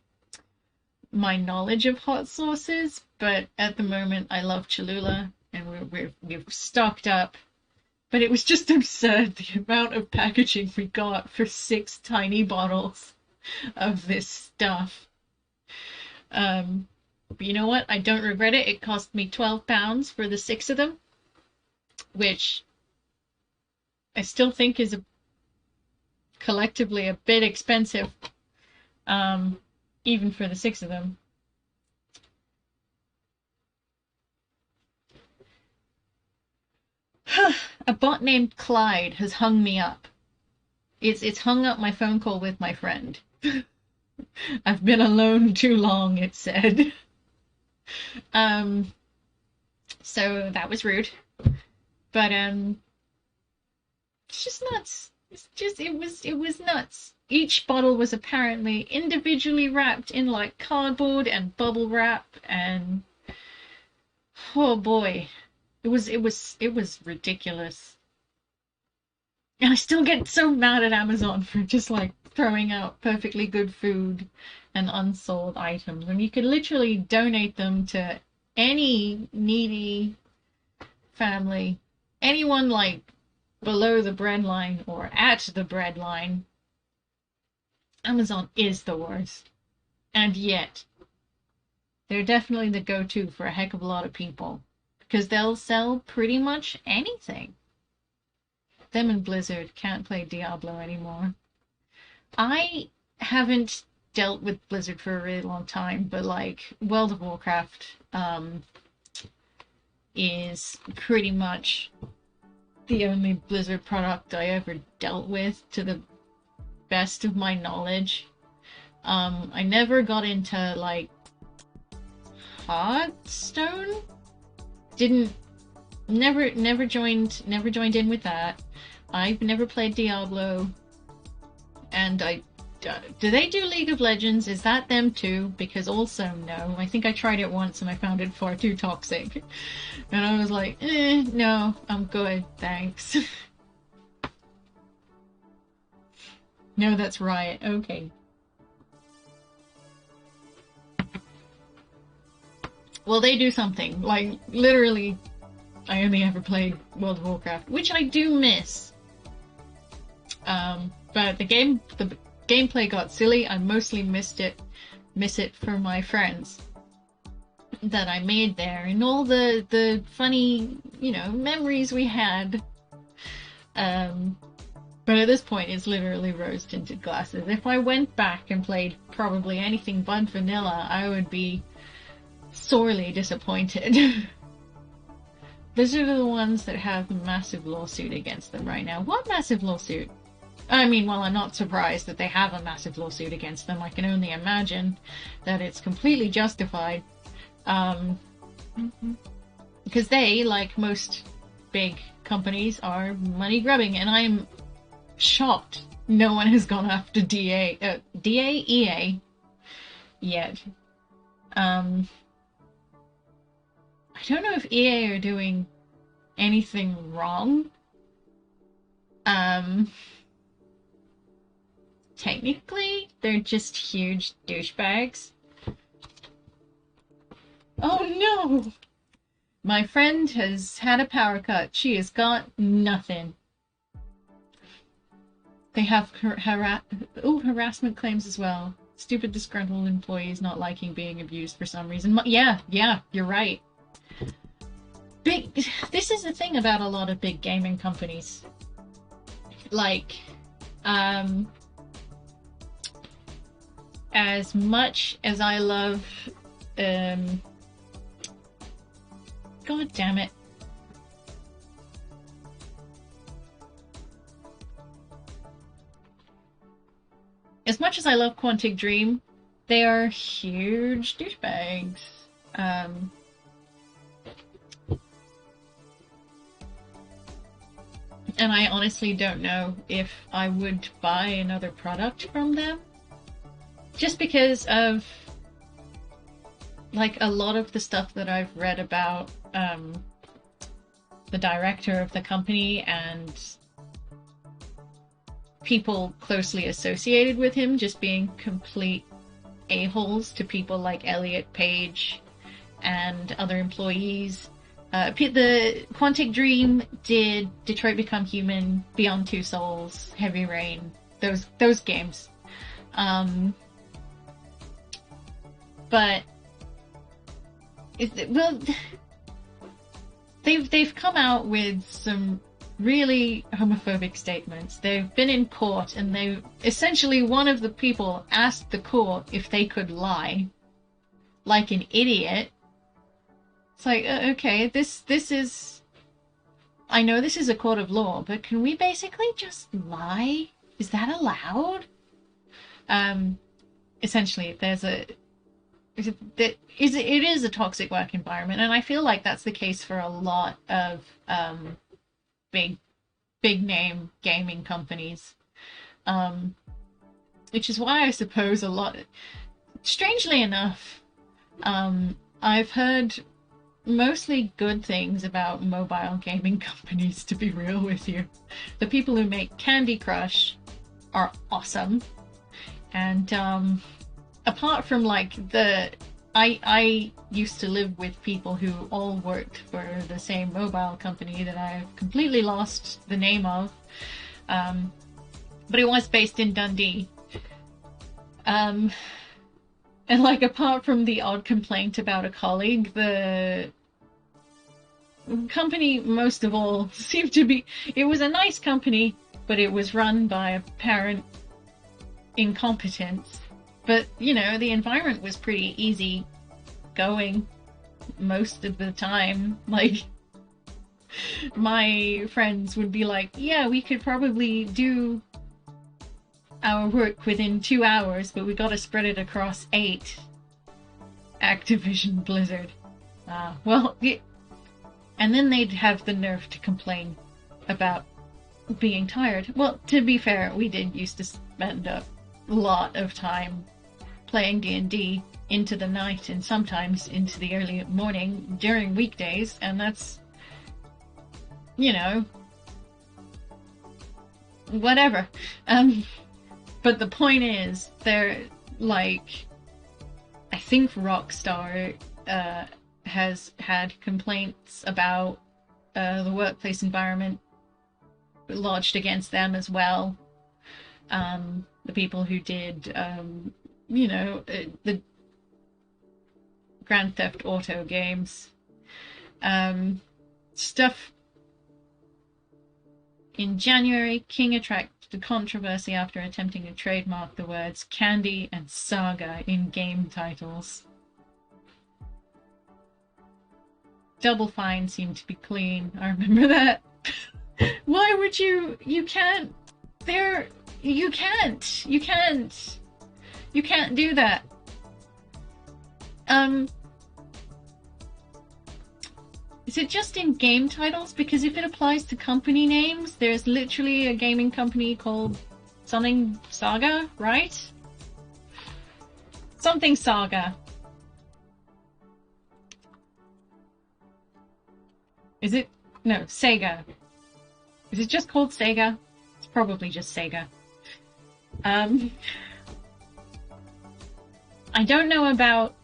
my knowledge of hot sauces, but at the moment I love Cholula, and we've stocked up. But it was just absurd, the amount of packaging we got for 6 tiny bottles of this stuff. But you know what? I don't regret it. It cost me £12 for the 6 of them, which I still think is collectively a bit expensive, even for the 6 of them. A bot named Clyde has hung me up. It's hung up my phone call with my friend. I've been alone too long, it said. So that was rude. But it's just nuts. It was nuts. Each bottle was apparently individually wrapped in like cardboard and bubble wrap, and oh boy. It was ridiculous. And I still get so mad at Amazon for just like throwing out perfectly good food and unsold items when you could literally donate them to any needy family, anyone like below the breadline or at the breadline. Amazon is the worst. And yet, they're definitely the go-to for a heck of a lot of people. Because they'll sell pretty much anything. Them and Blizzard can't play Diablo anymore. I haven't dealt with Blizzard for a really long time, but like World of Warcraft is pretty much the only Blizzard product I ever dealt with to the best of my knowledge. I never got into like Hearthstone. Never joined in with that. I've never played Diablo, and do they do League of Legends? Is that them too? Because also no, I think I tried it once and I found it far too toxic, and I was like, no, I'm good, thanks. No, that's Riot. Okay. Well, they do something. Like, literally, I only ever played World of Warcraft, which I do miss. But the gameplay got silly. I mostly miss it for my friends that I made there, and all the funny, you know, memories we had. But at this point, it's literally rose-tinted glasses. If I went back and played probably anything but vanilla, I would be sorely disappointed. Those are the ones that have the massive lawsuit against them right now. What massive lawsuit? I mean, well, I'm not surprised that they have a massive lawsuit against them. I can only imagine that it's completely justified. Because they, like most big companies, are money grubbing, and I'm shocked no one has gone after EA yet. I don't know if EA are doing anything wrong. Technically, they're just huge douchebags. Oh no! My friend has had a power cut. She has got nothing. They have harassment claims as well. Stupid disgruntled employees not liking being abused for some reason. Yeah, you're right. This is the thing about a lot of big gaming companies. Like, as much as I love, God damn it. As much as I love Quantic Dream, they are huge douchebags. And I honestly don't know if I would buy another product from them. Just because of, like, a lot of the stuff that I've read about the director of the company and people closely associated with him just being complete a-holes to people like Elliot Page and other employees. The Quantic Dream did Detroit Become Human, Beyond Two Souls, Heavy Rain, those games. But they've come out with some really homophobic statements. They've been in court, and one of the people asked the court if they could lie, like an idiot. It's like, okay, this is... I know this is a court of law, but can we basically just lie? Is that allowed? Essentially, it is a toxic work environment, and I feel like that's the case for a lot of big name gaming companies. Which is why I suppose strangely enough, I've heard mostly good things about mobile gaming companies, to be real with you. The people who make Candy Crush are awesome. And apart from like I used to live with people who all worked for the same mobile company that I've completely lost the name of. But it was based in Dundee. And like, apart from the odd complaint about a colleague, the company most of all seemed to be... It was a nice company, but it was run by apparent incompetence. But, you know, the environment was pretty easy going most of the time. Like, my friends would be like, yeah, we could probably do our work within 2 hours, but we gotta spread it across 8. Activision Blizzard. And then they'd have the nerve to complain about being tired. Well, to be fair, we did used to spend a lot of time playing D&D into the night and sometimes into the early morning during weekdays, and that's, you know, whatever. But the point is, they're like, I think Rockstar has had complaints about the workplace environment lodged against them as well. The people who did, you know, the Grand Theft Auto games. Stuff In January, King attracted controversy after attempting to trademark the words candy and saga in game titles. Double Fine seemed to be clean. I remember that. Why would you? You can't. You can't. You can't. You can't do that. Is it just in game titles? Because if it applies to company names, there's literally a gaming company called something Saga, right? Something Saga. Is it? No, Sega. Is it just called Sega? It's probably just Sega. I don't know about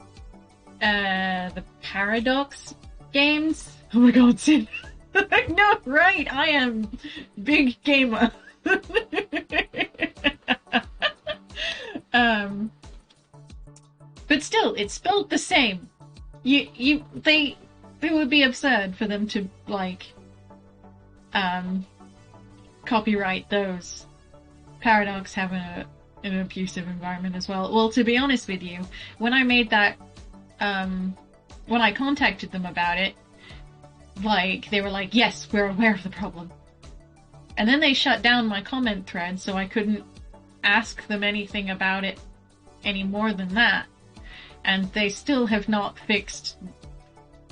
the Paradox games. Oh my god, Sid. No, right, I am big gamer. But still, it's spelled the same. They would be absurd for them to, like, copyright those. Paradox have an abusive environment as well. Well, to be honest with you, when I made that, when I contacted them about it, like, they were like, yes, we're aware of the problem. And then they shut down my comment thread, so I couldn't ask them anything about it any more than that. And they still have not fixed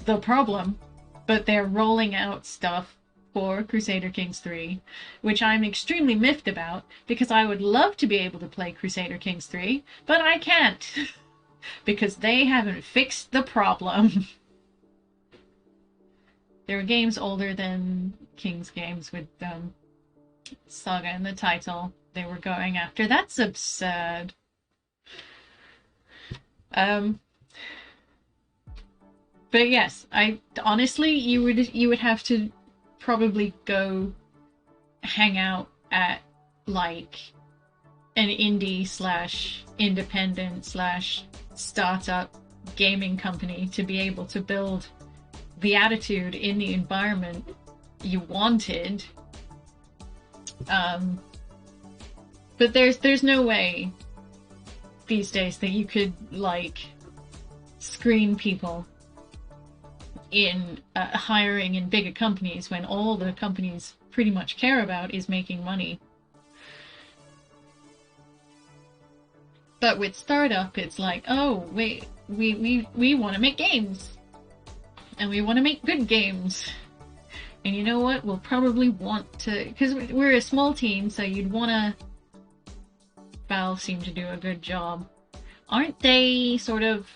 the problem, but they're rolling out stuff for Crusader Kings 3, which I'm extremely miffed about, because I would love to be able to play Crusader Kings 3, but I can't, because they haven't fixed the problem. There were games older than King's games with Saga in the title they were going after. That's absurd. But yes, I honestly, you would have to probably go hang out at, like, an indie / independent / startup gaming company to be able to build the attitude in the environment you wanted. But there's no way these days that you could, like, screen people in hiring in bigger companies when all the companies pretty much care about is making money. But with startup, it's like, oh wait, we want to make games, and we want to make good games. And you know what? We'll probably want to, because we're a small team, so you'd want to. Valve seem to do a good job. Aren't they sort of?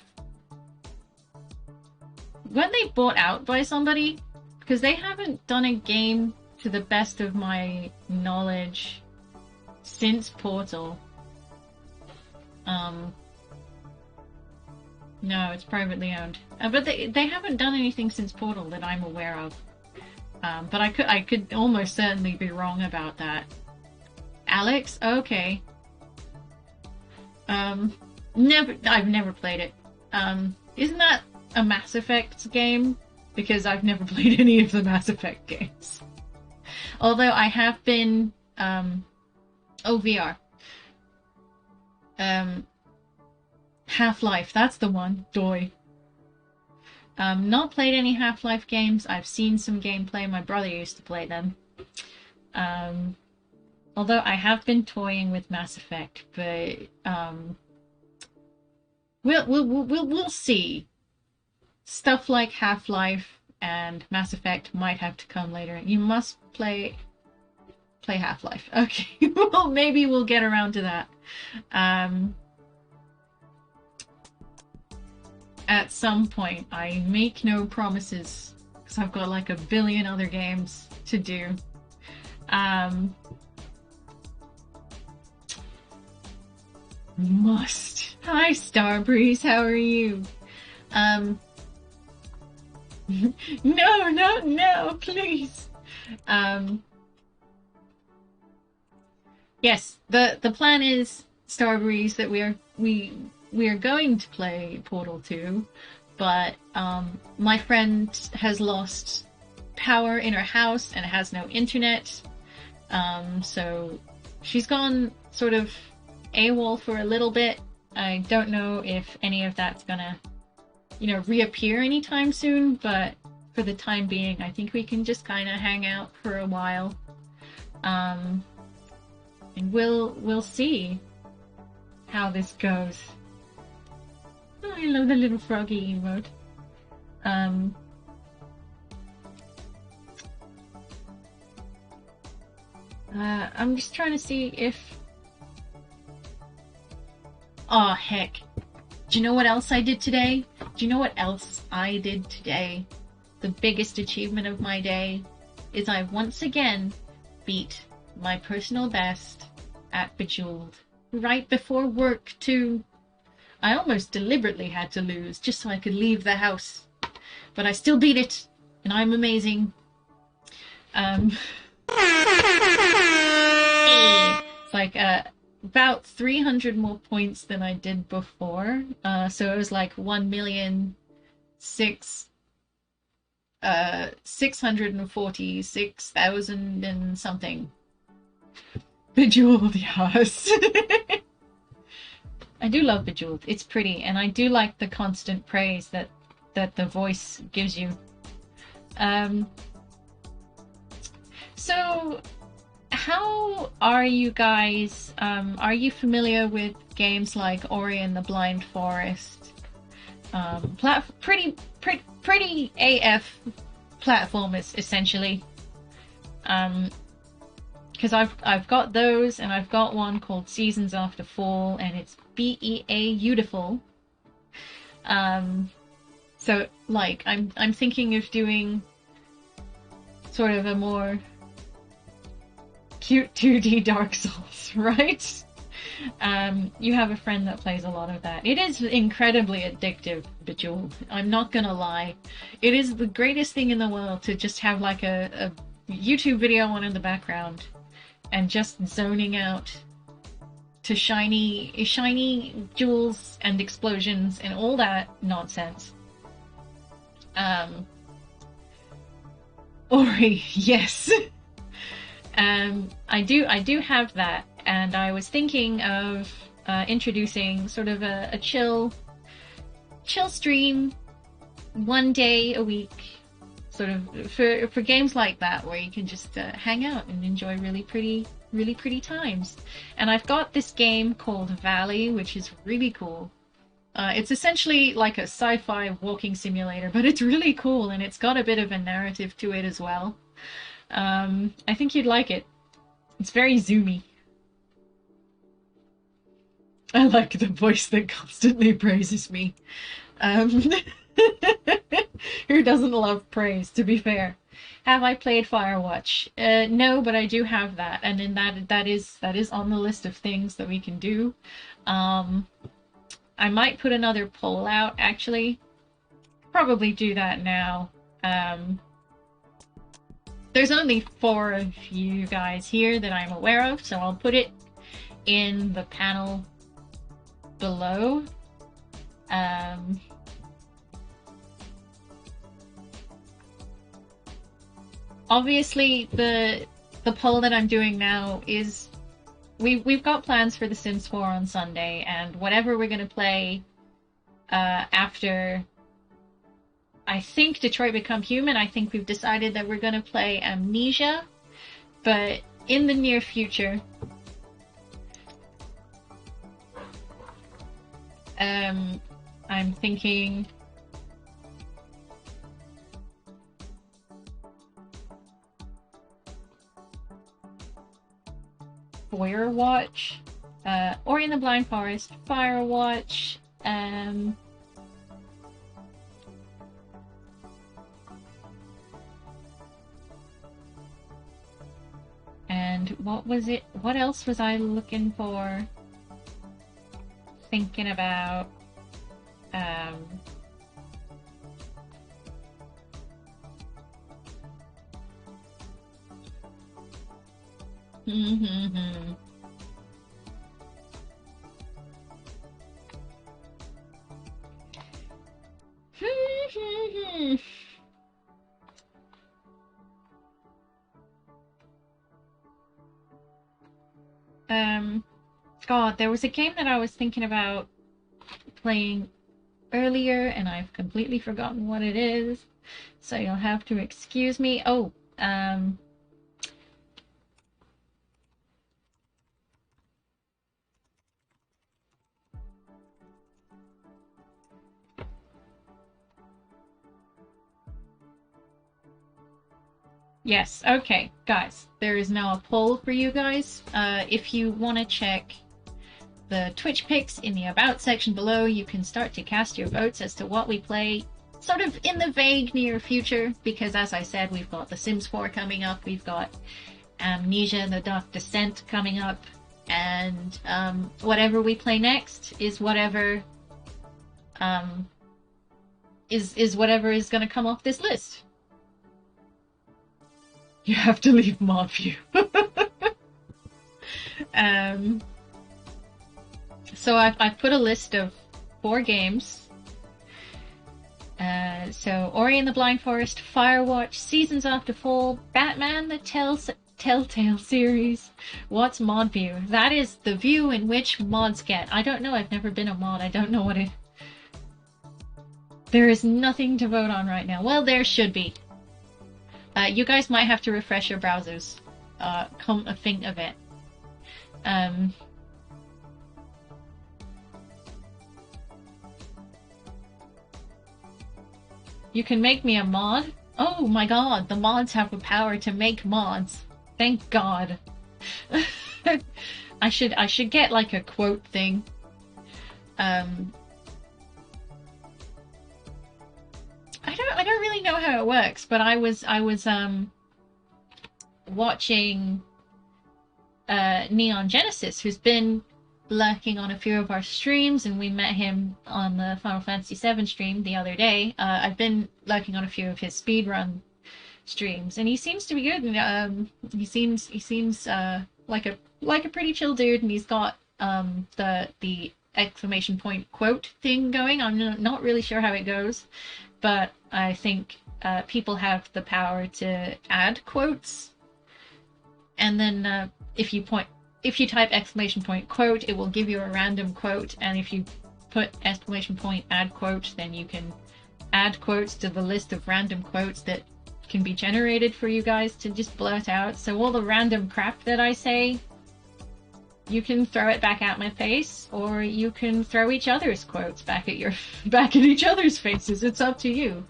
Weren't they bought out by somebody? Because they haven't done a game, to the best of my knowledge, since Portal. No, it's privately owned. But they haven't done anything since Portal that I'm aware of. But I could almost certainly be wrong about that. Alex? Okay. I've never played it. Isn't that a Mass Effect game? Because I've never played any of the Mass Effect games. Although I have been, VR. Half-Life, that's the one. Doi. Not played any Half-Life games. I've seen some gameplay. My brother used to play them. Although I have been toying with Mass Effect, but we'll see. Stuff like Half-Life and Mass Effect might have to come later. You must play Half-Life. Okay, well, maybe we'll get around to that. At some point. I make no promises, because I've got like a billion other games to do. Must. Hi, Starbreeze, how are you? No, please. Yes, the plan is, Starbreeze, that we are going to play Portal 2, but my friend has lost power in her house and has no internet, So she's gone sort of AWOL for a little bit. I don't know if any of that's gonna, reappear anytime soon, but for the time being, I think we can just kind of hang out for a while. And we'll see how this goes. Oh, I love the little froggy emote. I'm just trying to see if... Oh, heck. Do you know what else I did today? Do you know what else I did today? The biggest achievement of my day is I once again beat my personal best at Bejeweled. Right before work, too. I almost deliberately had to lose just so I could leave the house. But I still beat it, and I'm amazing. It's like about 300 more points than I did before. So it was like 1,646,000 and something. Bejeweled, yes. I do love Bejeweled. It's pretty, and I do like the constant praise that the voice gives you. So, how are you guys? Are you familiar with games like Ori and the Blind Forest? Pretty AF platformers, essentially. Because I've got those, and I've got one called Seasons After Fall, and it's beautiful. So like I'm thinking of doing sort of a more cute 2D Dark Souls, right? You have a friend that plays a lot of that. It is incredibly addictive, Bejeweled. I'm not gonna lie. It is the greatest thing in the world to just have like a YouTube video on in the background and just zoning out to shiny jewels and explosions and all that nonsense. Ori, yes. I do have that, and I was thinking of introducing sort of a chill stream 1 day a week, sort of for games like that where you can just hang out and enjoy really pretty times. And I've got this game called Valley, which is really cool. It's essentially like a sci-fi walking simulator, but it's really cool, and it's got a bit of a narrative to it as well. I think you'd like it. It's very zoomy. I like the voice that constantly praises me. Who doesn't love praise, to be fair? Have I played Firewatch? No, but I do have that, and in that is on the list of things that we can do. I might put another poll out, actually. Probably do that now. There's only 4 of you guys here that I'm aware of, so I'll put it in the panel below. Obviously, the poll that I'm doing now is we've got plans for The Sims 4 on Sunday, and whatever we're gonna play after, I think, Detroit Become Human, I think we've decided that we're gonna play Amnesia, but in the near future, I'm thinking Firewatch, Ori and the Blind Forest, Firewatch, and what was it? What else was I looking for? Thinking about, God, there was a game that I was thinking about playing earlier, and I've completely forgotten what it is. So you'll have to excuse me. Oh, yes, okay, guys, there is now a poll for you guys. If you want to check the Twitch pics in the About section below, you can start to cast your votes as to what we play sort of in the vague near future, because as I said, we've got The Sims 4 coming up, we've got Amnesia and the Dark Descent coming up, and whatever we play next is whatever is whatever is going to come off this list. You have to leave mod view. So I've put a list of 4 games. So Ori and the Blind Forest, Firewatch, Seasons After Fall, Batman the Telltale series. What's mod view? That is the view in which mods get. I don't know, I've never been a mod. I don't know what it... There is nothing to vote on right now. Well, there should be. You guys might have to refresh your browsers. Come to think of it. You can make me a mod? Oh my god, the mods have the power to make mods. Thank god. I should get like a quote thing. I don't really know how it works, but I was watching Neon Genesis, who's been lurking on a few of our streams, and we met him on the Final Fantasy VII stream the other day. I've been lurking on a few of his speedrun streams, and he seems to be good. He seems like a pretty chill dude, and he's got the exclamation point quote thing going. I'm not really sure how it goes, but I think people have the power to add quotes, and then if you type exclamation point quote, it will give you a random quote, and if you put exclamation point add quote, then you can add quotes to the list of random quotes that can be generated for you guys to just blurt out. So all the random crap that I say, you can throw it back at my face, or you can throw each other's quotes back at each other's faces. It's up to you.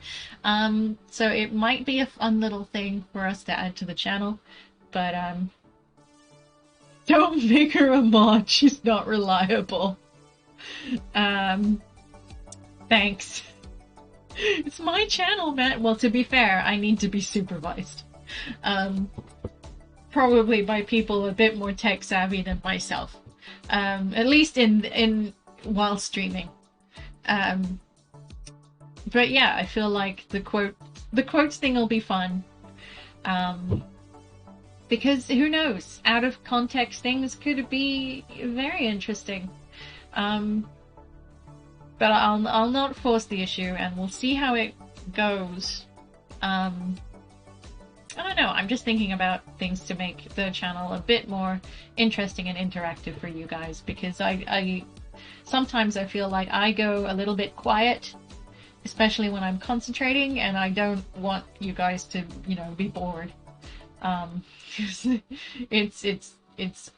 So it might be a fun little thing for us to add to the channel, but don't make her a mod. She's not reliable. Thanks. It's my channel, man. Well, to be fair, I need to be supervised. Probably by people a bit more tech savvy than myself. At least in while streaming. But yeah, I feel like the quotes thing will be fun. Because who knows? Out of context things could be very interesting. But I'll not force the issue, and we'll see how it goes. I don't know, I'm just thinking about things to make the channel a bit more interesting and interactive for you guys, because I sometimes I feel like I go a little bit quiet, especially when I'm concentrating, and I don't want you guys to, you know, be bored. It's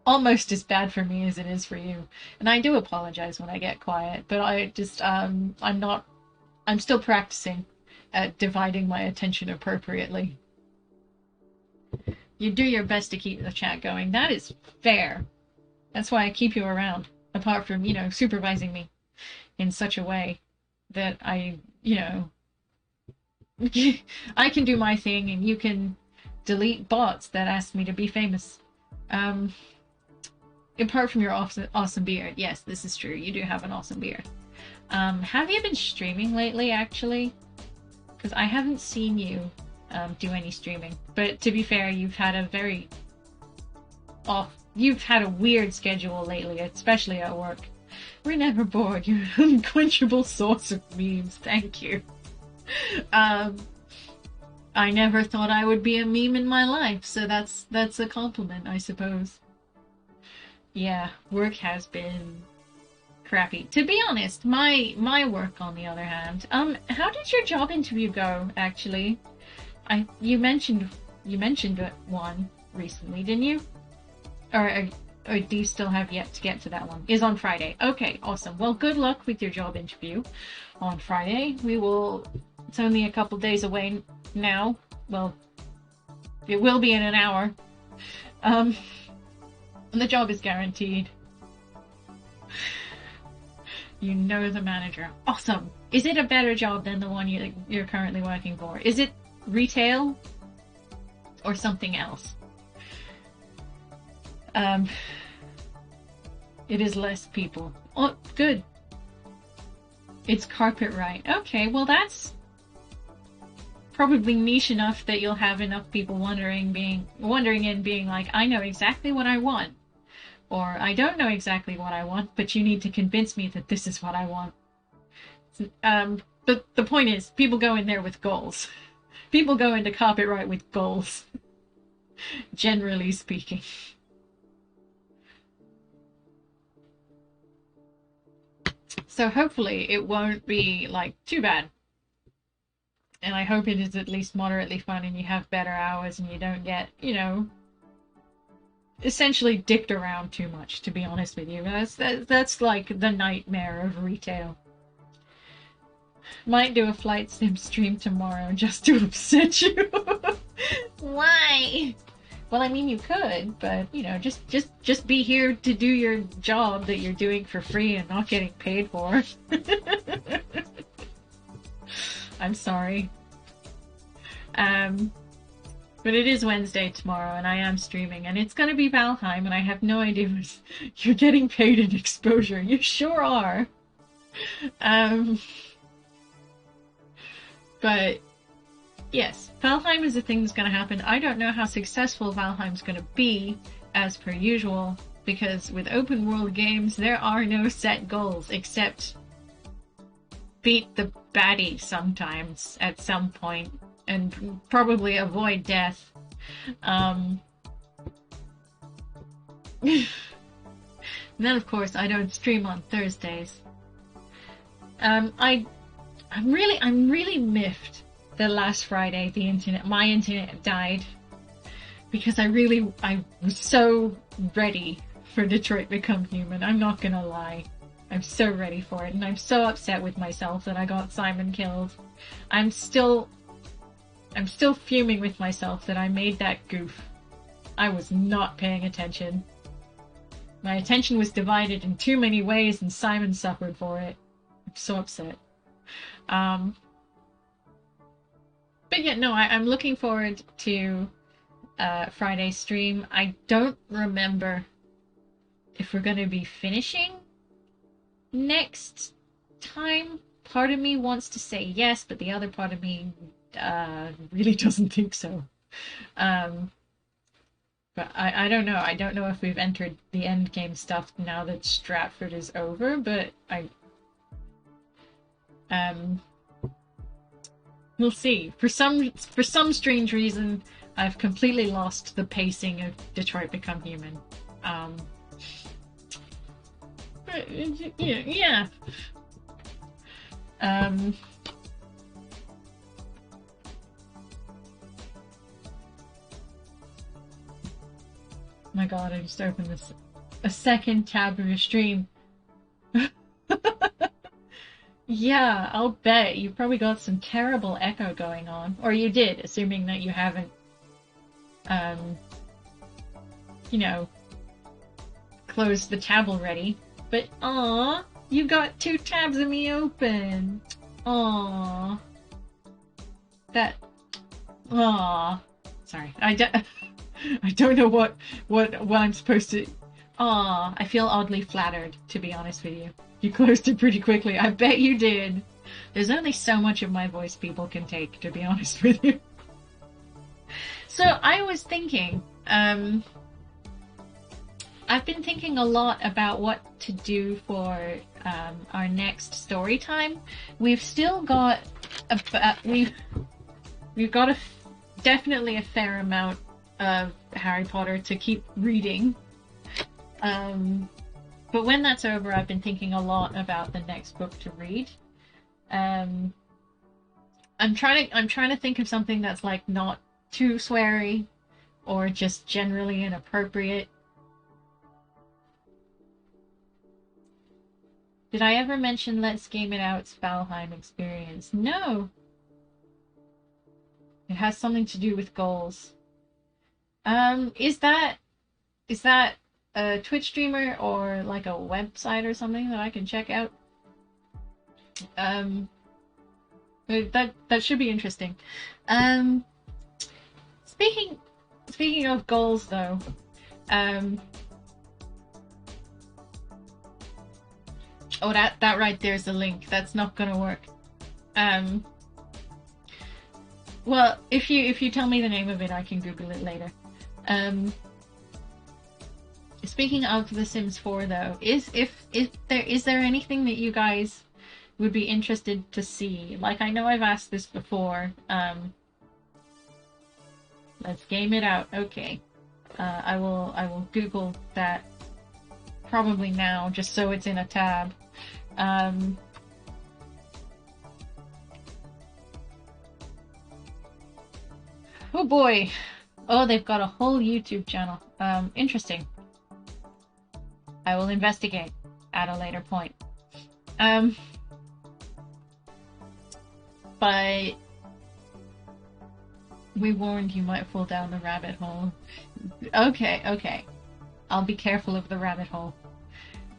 almost as bad for me as it is for you, and I do apologize when I get quiet, but I just I'm still practicing at dividing my attention appropriately. You do your best to keep the chat going. That is fair. That's why I keep you around, apart from, you know, supervising me in such a way that I, you know, I can do my thing and you can delete bots that ask me to be famous. Apart from your awesome beard. Yes, this is true. You do have an awesome beard. Have you been streaming lately, actually? Because I haven't seen you do any streaming. But to be fair, you've had a weird schedule lately, especially at work. We're never bored. You're an unquenchable source of memes. Thank you. I never thought I would be a meme in my life, so that's a compliment, I suppose. Yeah, work has been crappy. To be honest, my work on the other hand, how did your job interview go actually? You mentioned one recently, didn't you? Or do you still have yet to get to that one? Is on Friday. Okay, awesome. Well, good luck with your job interview on Friday. It's only a couple days away now. Well, it will be in an hour. And the job is guaranteed. You know the manager. Awesome. Is it a better job than the one you're currently working for? Is it retail or something else? It is less people. Oh, good. It's carpet right. Okay, well that's probably niche enough that you'll have enough people wondering and being like, I know exactly what I want. Or I don't know exactly what I want, but you need to convince me that this is what I want. But the point is, people go in there with goals. People go into carpet right with goals. Generally speaking. So hopefully it won't be like too bad. And I hope it is at least moderately fun and you have better hours and you don't get, essentially dicked around too much, to be honest with you. That's like the nightmare of retail. Might do a flight sim stream tomorrow just to upset you. Why? Well, I mean, you could, but, just be here to do your job that you're doing for free and not getting paid for. I'm sorry. But it is Wednesday tomorrow, and I am streaming, and it's gonna be Valheim, and I have no idea what you're getting paid in exposure. You sure are. But yes, Valheim is a thing that's gonna happen. I don't know how successful Valheim's gonna be, as per usual, because with open world games, there are no set goals, except beat the baddie sometimes, at some point. And probably avoid death. And then of course I don't stream on Thursdays. I'm really miffed that last Friday my internet died, because I was so ready for Detroit Become Human. I'm not gonna lie. I'm so ready for it, and I'm so upset with myself that I got Simon killed. I'm still fuming with myself that I made that goof. I was not paying attention. My attention was divided in too many ways and Simon suffered for it. I'm so upset. But yeah, no, I'm looking forward to Friday's stream. I don't remember if we're going to be finishing next time. Part of me wants to say yes, but the other part of me really doesn't think so. But I don't know. I don't know if we've entered the end game stuff now that Stratford is over, but we'll see. For some strange reason, I've completely lost the pacing of Detroit Become Human. But yeah. My god, I just opened a second tab of your stream. Yeah, I'll bet. You probably got some terrible echo going on. Or you did, assuming that you haven't, closed the tab already. But, aw, you got 2 tabs of me open. Aw. Sorry. I don't know what I'm supposed to... Aw, I feel oddly flattered, to be honest with you. You closed it pretty quickly. I bet you did. There's only so much of my voice people can take, to be honest with you. So, I was thinking, I've been thinking a lot about what to do for our next story time. We've still got we've got definitely a fair amount of Harry Potter to keep reading, But when that's over, I've been thinking a lot about the next book to read. I'm trying to think of something that's like not too sweary or just generally inappropriate. Did I ever mention Let's Game It Out's Valheim experience? No. It has something to do with goals. Is that a Twitch streamer or like a website or something that I can check out? That should be interesting. Speaking of goals though, oh, that right there's the link. That's not gonna work. Well, if you tell me the name of it, I can Google it later. Speaking of The Sims 4 though, is there anything that you guys would be interested to see? Like, I know I've asked this before. Let's game it out. Okay. I will Google that probably now, just so it's in a tab. Oh boy. Oh, they've got a whole YouTube channel. Interesting. I will investigate at a later point. But we warned you might fall down the rabbit hole. Okay. I'll be careful of the rabbit hole.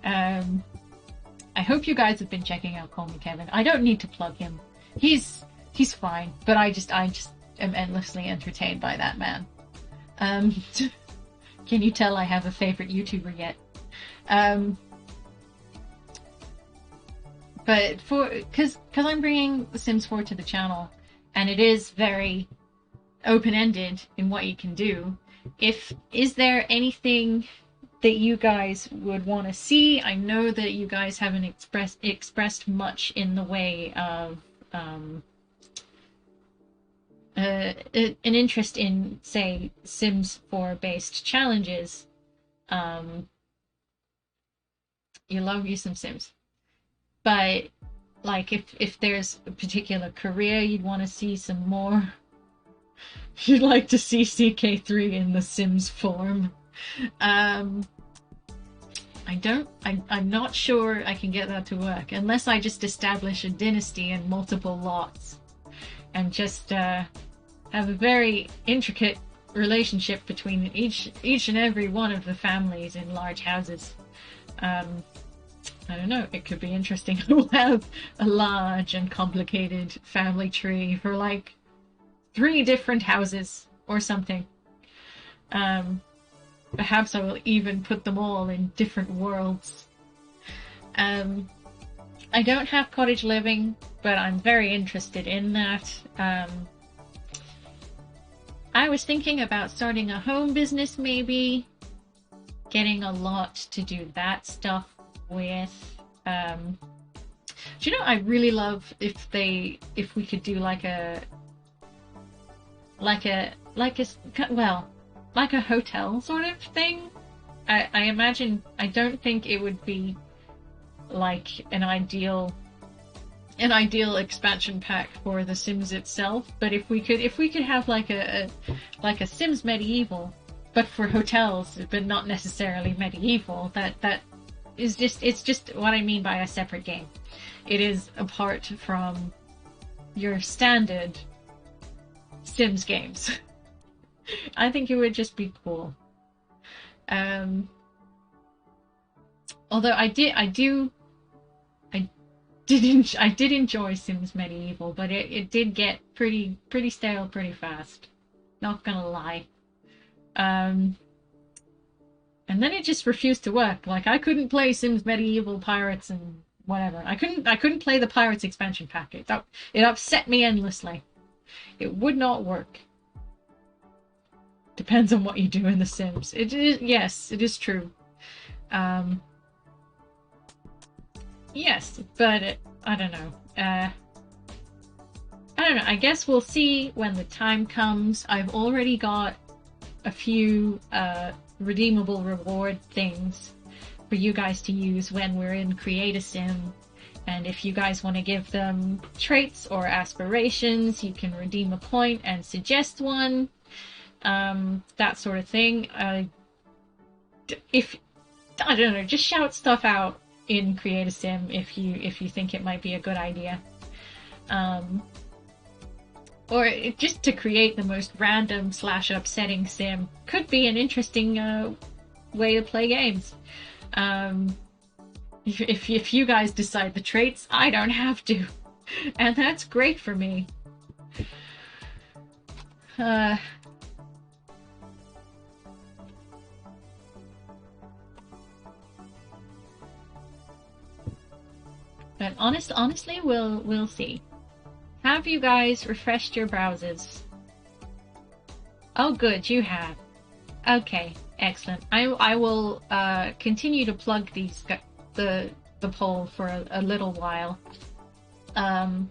I hope you guys have been checking out Call Me Kevin. I don't need to plug him. He's fine, but I just am endlessly entertained by that man. Can you tell I have a favorite YouTuber yet? But because I'm bringing The Sims 4 to the channel, and it is very open-ended in what you can do. Is there anything that you guys would want to see? I know that you guys haven't expressed much in the way of an interest in, say, Sims 4 based challenges. You love you some Sims, but like if there's a particular career you'd want to see some more, you'd like to see CK3 in the Sims form. I'm not sure I can get that to work unless I just establish a dynasty and multiple lots and just have a very intricate relationship between each and every one of the families in large houses. I don't know, it could be interesting. We'll have a large and complicated family tree for like 3 different houses or something. Perhaps I will even put them all in different worlds. I don't have cottage living, but I'm very interested in that. I was thinking about starting a home business, maybe. Getting a lot to do that stuff with. Do you know, I really love if we could do like a hotel sort of thing. I imagine, I don't think it would be like an ideal expansion pack for The Sims itself, but if we could have like a Sims Medieval, but for hotels, but not necessarily medieval, that is it's just what I mean by a separate game. It is apart from your standard Sims games. I think it would just be cool. Although I did enjoy Sims Medieval, but it did get pretty stale pretty fast. Not gonna lie. And then it just refused to work. Like, I couldn't play Sims Medieval Pirates and whatever. I couldn't play the Pirates expansion pack. It upset me endlessly. It would not work. Depends on what you do in The Sims. Yes, it is true. Yes, but I don't know. I don't know. I guess we'll see when the time comes. I've already got a few redeemable reward things for you guys to use when we're in Create a Sim. And if you guys want to give them traits or aspirations, you can redeem a point and suggest one. That sort of thing. If I don't know, just shout stuff out in Create a Sim if you think it might be a good idea. Or just to create the most random / upsetting sim could be an interesting way to play games. If you guys decide the traits, I don't have to, and that's great for me. But honestly, we'll see. Have you guys refreshed your browsers? Oh, good, you have. Okay, excellent. I will continue to plug the poll for a little while, and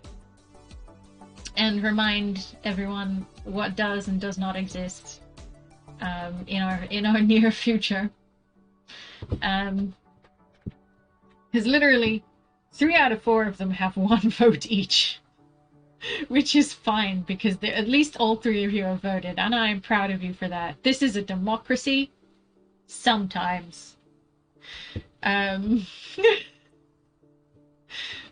remind everyone what does and does not exist in our near future. Because literally 3 out of 4 of them have 1 vote each. Which is fine, because at least all 3 of you have voted, and I'm proud of you for that. This is a democracy. Sometimes.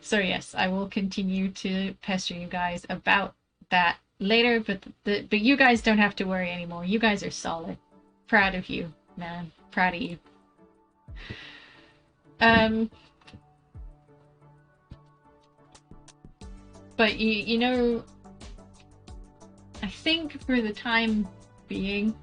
So yes, I will continue to pester you guys about that later, but you guys don't have to worry anymore. You guys are solid. Proud of you, man. Proud of you. But you know, I think for the time being,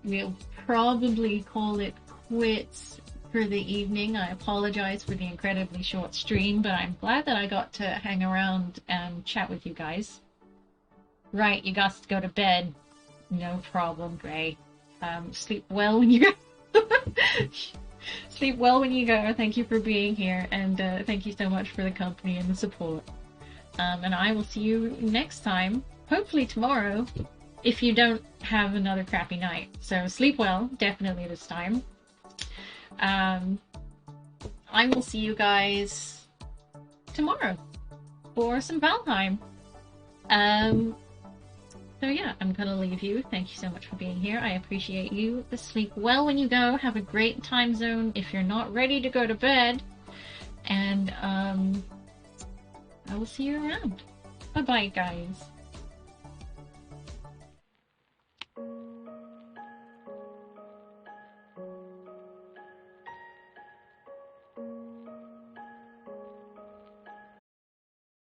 we'll probably call it quits for the evening. I apologize for the incredibly short stream, but I'm glad that I got to hang around and chat with you guys. Right, you got to go to bed. No problem, Gray. Sleep well when you go. Sleep well when you go. Thank you for being here, and thank you so much for the company and the support. And I will see you next time, hopefully tomorrow, if you don't have another crappy night. So sleep well, definitely this time. I will see you guys tomorrow for some Valheim. So yeah, I'm gonna leave you. Thank you so much for being here. I appreciate you. Sleep well when you go. Have a great time zone if you're not ready to go to bed. And I will see you around. Bye-bye, guys.